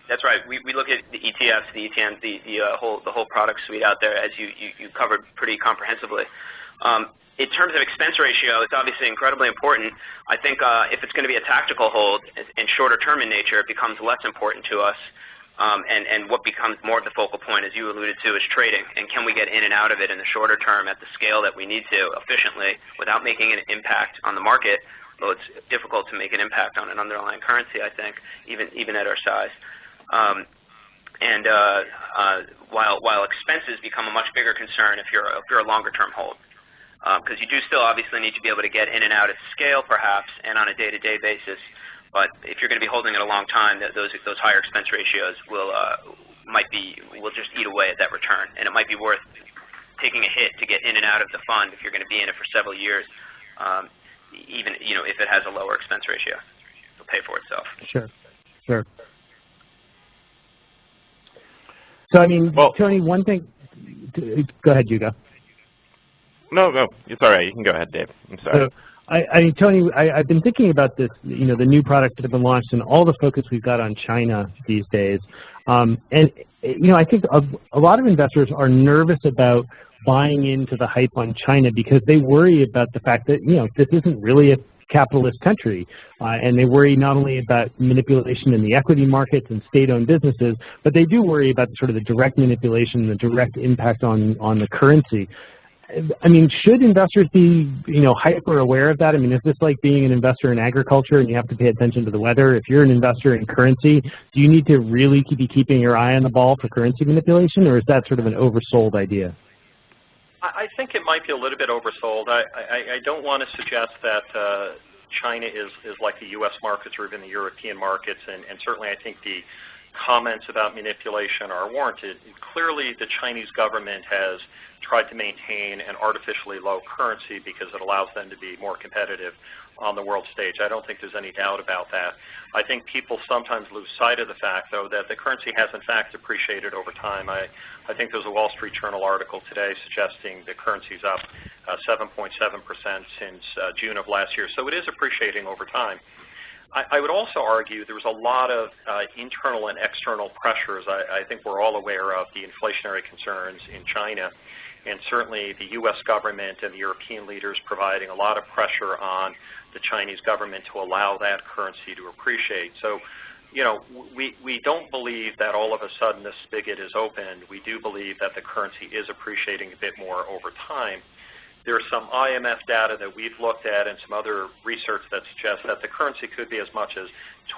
that's right. We look at the ETFs, the ETNs, the whole product suite out there, as you covered pretty comprehensively. In terms of expense ratio, it's obviously incredibly important. I think if it's going to be a tactical hold and shorter term in nature, it becomes less important to us. And what becomes more of the focal point, as you alluded to, is trading. And can we get in and out of it in the shorter term at the scale that we need to efficiently without making an impact on the market? Though it's difficult to make an impact on an underlying currency, I think, even at our size. While expenses become a much bigger concern if you're a longer term hold. Because you do still obviously need to be able to get in and out at scale, perhaps, and on a day-to-day basis. But if you're going to be holding it a long time, those higher expense ratios will just eat away at that return, and it might be worth taking a hit to get in and out of the fund if you're going to be in it for several years, even if it has a lower expense ratio. It'll pay for itself. Sure. So Tony, one thing. Go ahead, Hugo. No, it's all right. You can go ahead, Dave. I'm sorry. So, Tony, I've been thinking about this, the new products that have been launched and all the focus we've got on China these days. And, I think a lot of investors are nervous about buying into the hype on China because they worry about the fact that, this isn't really a capitalist country, and they worry not only about manipulation in the equity markets and state-owned businesses, but they do worry about sort of the direct manipulation and the direct impact on the currency. I mean, should investors be, hyper aware of that? I mean, is this like being an investor in agriculture and you have to pay attention to the weather? If you're an investor in currency, do you need to really be keeping your eye on the ball for currency manipulation, or is that sort of an oversold idea? I think it might be a little bit oversold. I don't want to suggest that China is like the U.S. markets or even the European markets, and certainly I think the comments about manipulation are warranted. Clearly, the Chinese government has tried to maintain an artificially low currency because it allows them to be more competitive on the world stage. I don't think there's any doubt about that. I think people sometimes lose sight of the fact, though, that the currency has in fact appreciated over time. I think there's a Wall Street Journal article today suggesting the currency's up 7.7% since June of last year. So it is appreciating over time. I would also argue there was a lot of internal and external pressures. I think we're all aware of the inflationary concerns in China, and certainly the U.S. government and the European leaders providing a lot of pressure on the Chinese government to allow that currency to appreciate. So, we don't believe that all of a sudden the spigot is opened. We do believe that the currency is appreciating a bit more over time. There's some IMF data that we've looked at and some other research that suggests that the currency could be as much as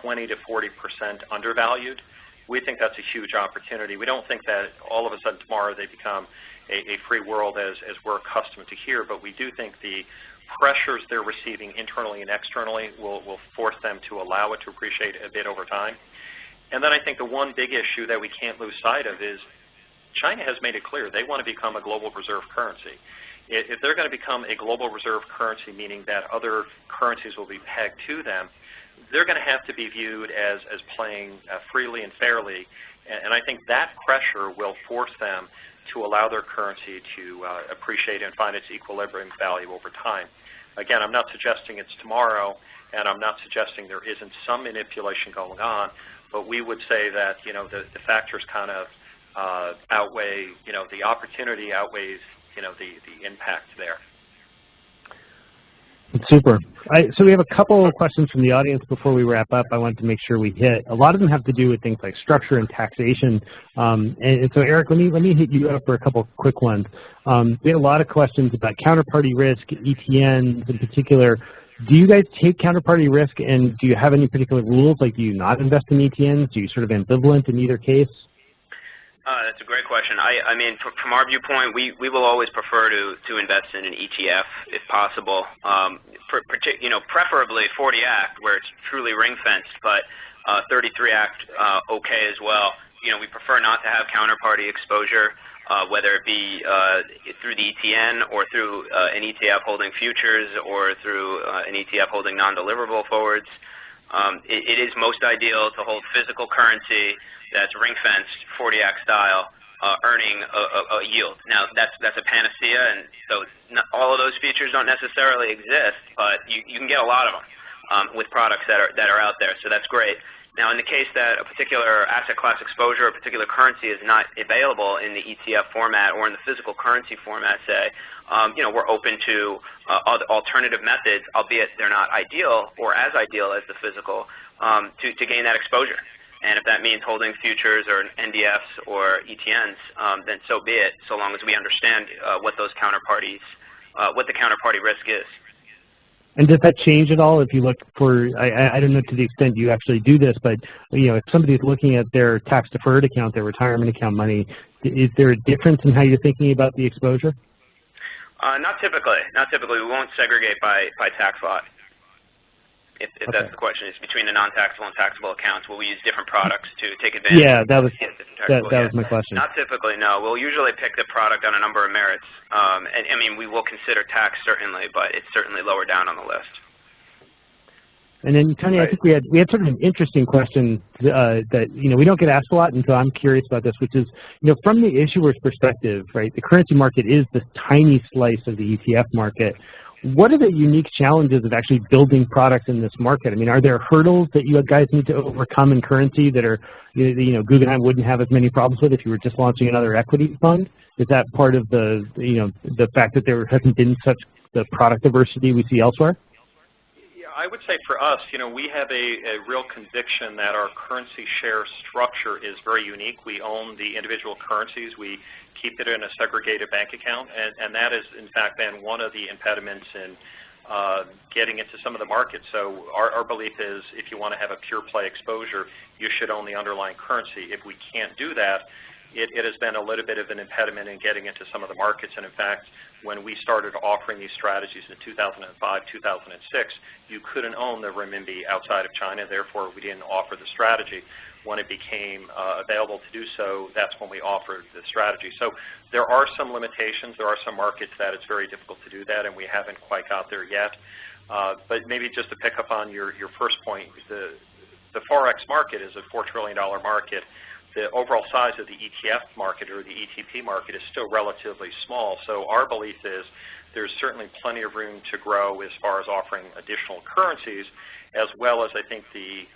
20 to 40% undervalued. We think that's a huge opportunity. We don't think that all of a sudden tomorrow they become a free world as we're accustomed to here, but we do think the pressures they're receiving internally and externally will force them to allow it to appreciate a bit over time. And then I think the one big issue that we can't lose sight of is China has made it clear they want to become a global reserve currency. If they're going to become a global reserve currency, meaning that other currencies will be pegged to them, they're going to have to be viewed as playing freely and fairly. And I think that pressure will force them to allow their currency to appreciate and find its equilibrium value over time. Again, I'm not suggesting it's tomorrow, and I'm not suggesting there isn't some manipulation going on, but we would say that, the factors kind of outweigh, the opportunity outweighs the impact there. Super. So we have a couple of questions from the audience before we wrap up. I wanted to make sure we hit. A lot of them have to do with things like structure and taxation. And so Eric, let me hit you up for a couple of quick ones. We had a lot of questions about counterparty risk, ETNs in particular. Do you guys take counterparty risk, and do you have any particular rules? Like, do you not invest in ETNs? Do you sort of ambivalent in either case? That's a great question. I mean, from our viewpoint, we will always prefer to invest in an ETF if possible. Preferably 40 Act where it's truly ring fenced, but 33 Act okay as well. We prefer not to have counterparty exposure, whether it be through the ETN or through an ETF holding futures or through an ETF holding non-deliverable forwards. It is most ideal to hold physical currency that's ring-fenced, 40 Act style, earning a yield. Now, that's a panacea, and so all of those features don't necessarily exist, but you can get a lot of them with products that are out there, so that's great. Now, in the case that a particular asset class exposure, a particular currency is not available in the ETF format or in the physical currency format, say, we're open to alternative methods, albeit they're not ideal or as ideal as the physical, to gain that exposure. And if that means holding futures or NDFs or ETNs, then so be it, so long as we understand what the counterparty risk is. And does that change at all if you look for, I don't know to the extent you actually do this, but if somebody's looking at their tax-deferred account, their retirement account money, is there a difference in how you're thinking about the exposure? Not typically. Not typically. We won't segregate by tax law. If okay. That's the question, is between the non-taxable and taxable accounts, will we use different products to take advantage of that was my question. Not typically, no. We'll usually pick the product on a number of merits. And I mean, we will consider tax certainly, but it's certainly lower down on the list. And then, Tony, I think we had sort of an interesting question that we don't get asked a lot, and so I'm curious about this, which is from the issuer's perspective, right? The currency market is this tiny slice of the ETF market. What are the unique challenges of actually building products in this market? I mean, are there hurdles that you guys need to overcome in currency that are, Guggenheim wouldn't have as many problems with if you were just launching another equity fund? Is that part of the fact that there hasn't been such the product diversity we see elsewhere? I would say for us, we have a real conviction that our currency share structure is very unique. We own the individual currencies. We keep it in a segregated bank account, and that has, in fact, been one of the impediments in getting into some of the markets. So our belief is if you want to have a pure play exposure, you should own the underlying currency. If we can't do that, it has been a little bit of an impediment in getting into some of the markets. And in fact, when we started offering these strategies in 2005, 2006, you couldn't own the renminbi outside of China. Therefore, we didn't offer the strategy. When it became available to do so, that's when we offered the strategy. So there are some limitations. There are some markets that it's very difficult to do that, and we haven't quite got there yet. But maybe just to pick up on your first point, the Forex market is a $4 trillion market. The overall size of the ETF market or the ETP market is still relatively small. So our belief is there's certainly plenty of room to grow as far as offering additional currencies, as well as I think the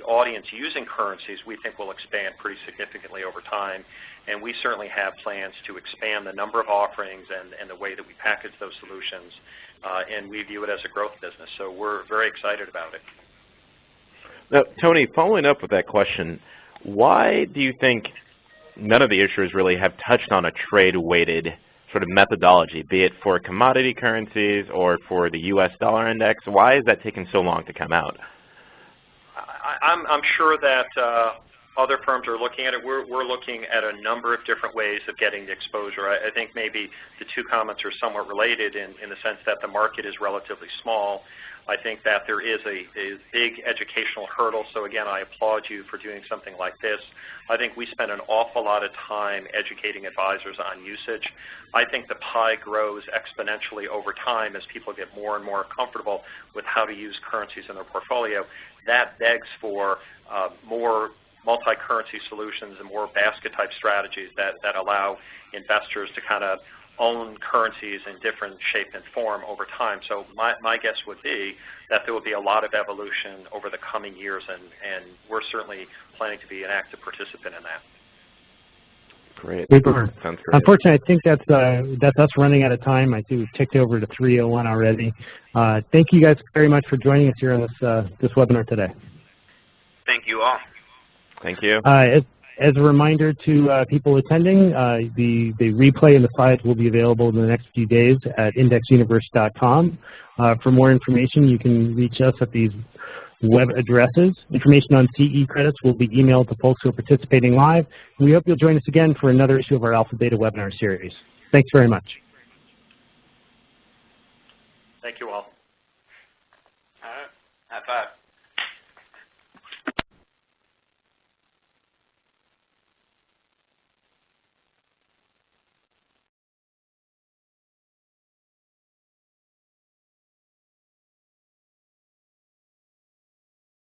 audience using currencies we think will expand pretty significantly over time. And we certainly have plans to expand the number of offerings and the way that we package those solutions. And we view it as a growth business. So we're very excited about it. Now, Tony, following up with that question, why do you think none of the issuers really have touched on a trade-weighted sort of methodology, be it for commodity currencies or for the U.S. dollar index? Why is that taking so long to come out? I'm sure that other firms are looking at it. We're looking at a number of different ways of getting the exposure. I think maybe the two comments are somewhat related in the sense that the market is relatively small. I think that there is a big educational hurdle. So again, I applaud you for doing something like this. I think we spend an awful lot of time educating advisors on usage. I think the pie grows exponentially over time as people get more and more comfortable with how to use currencies in their portfolio. That begs for more multi-currency solutions and more basket-type strategies that allow investors to kind of own currencies in different shape and form over time. So my guess would be that there will be a lot of evolution over the coming years, and we're certainly planning to be an active participant in that. Great. Super. Sounds great. Unfortunately, I think that's us running out of time. I see we've ticked over to 3:01 already. Thank you guys very much for joining us here on this webinar today. Thank you all. Thank you. As a reminder to people attending, the replay and the slides will be available in the next few days at IndexUniverse.com. For more information, you can reach us at these web addresses. Information on CE credits will be emailed to folks who are participating live. We hope you'll join us again for another issue of our Alpha Beta webinar series. Thanks very much. Thank you all. All right.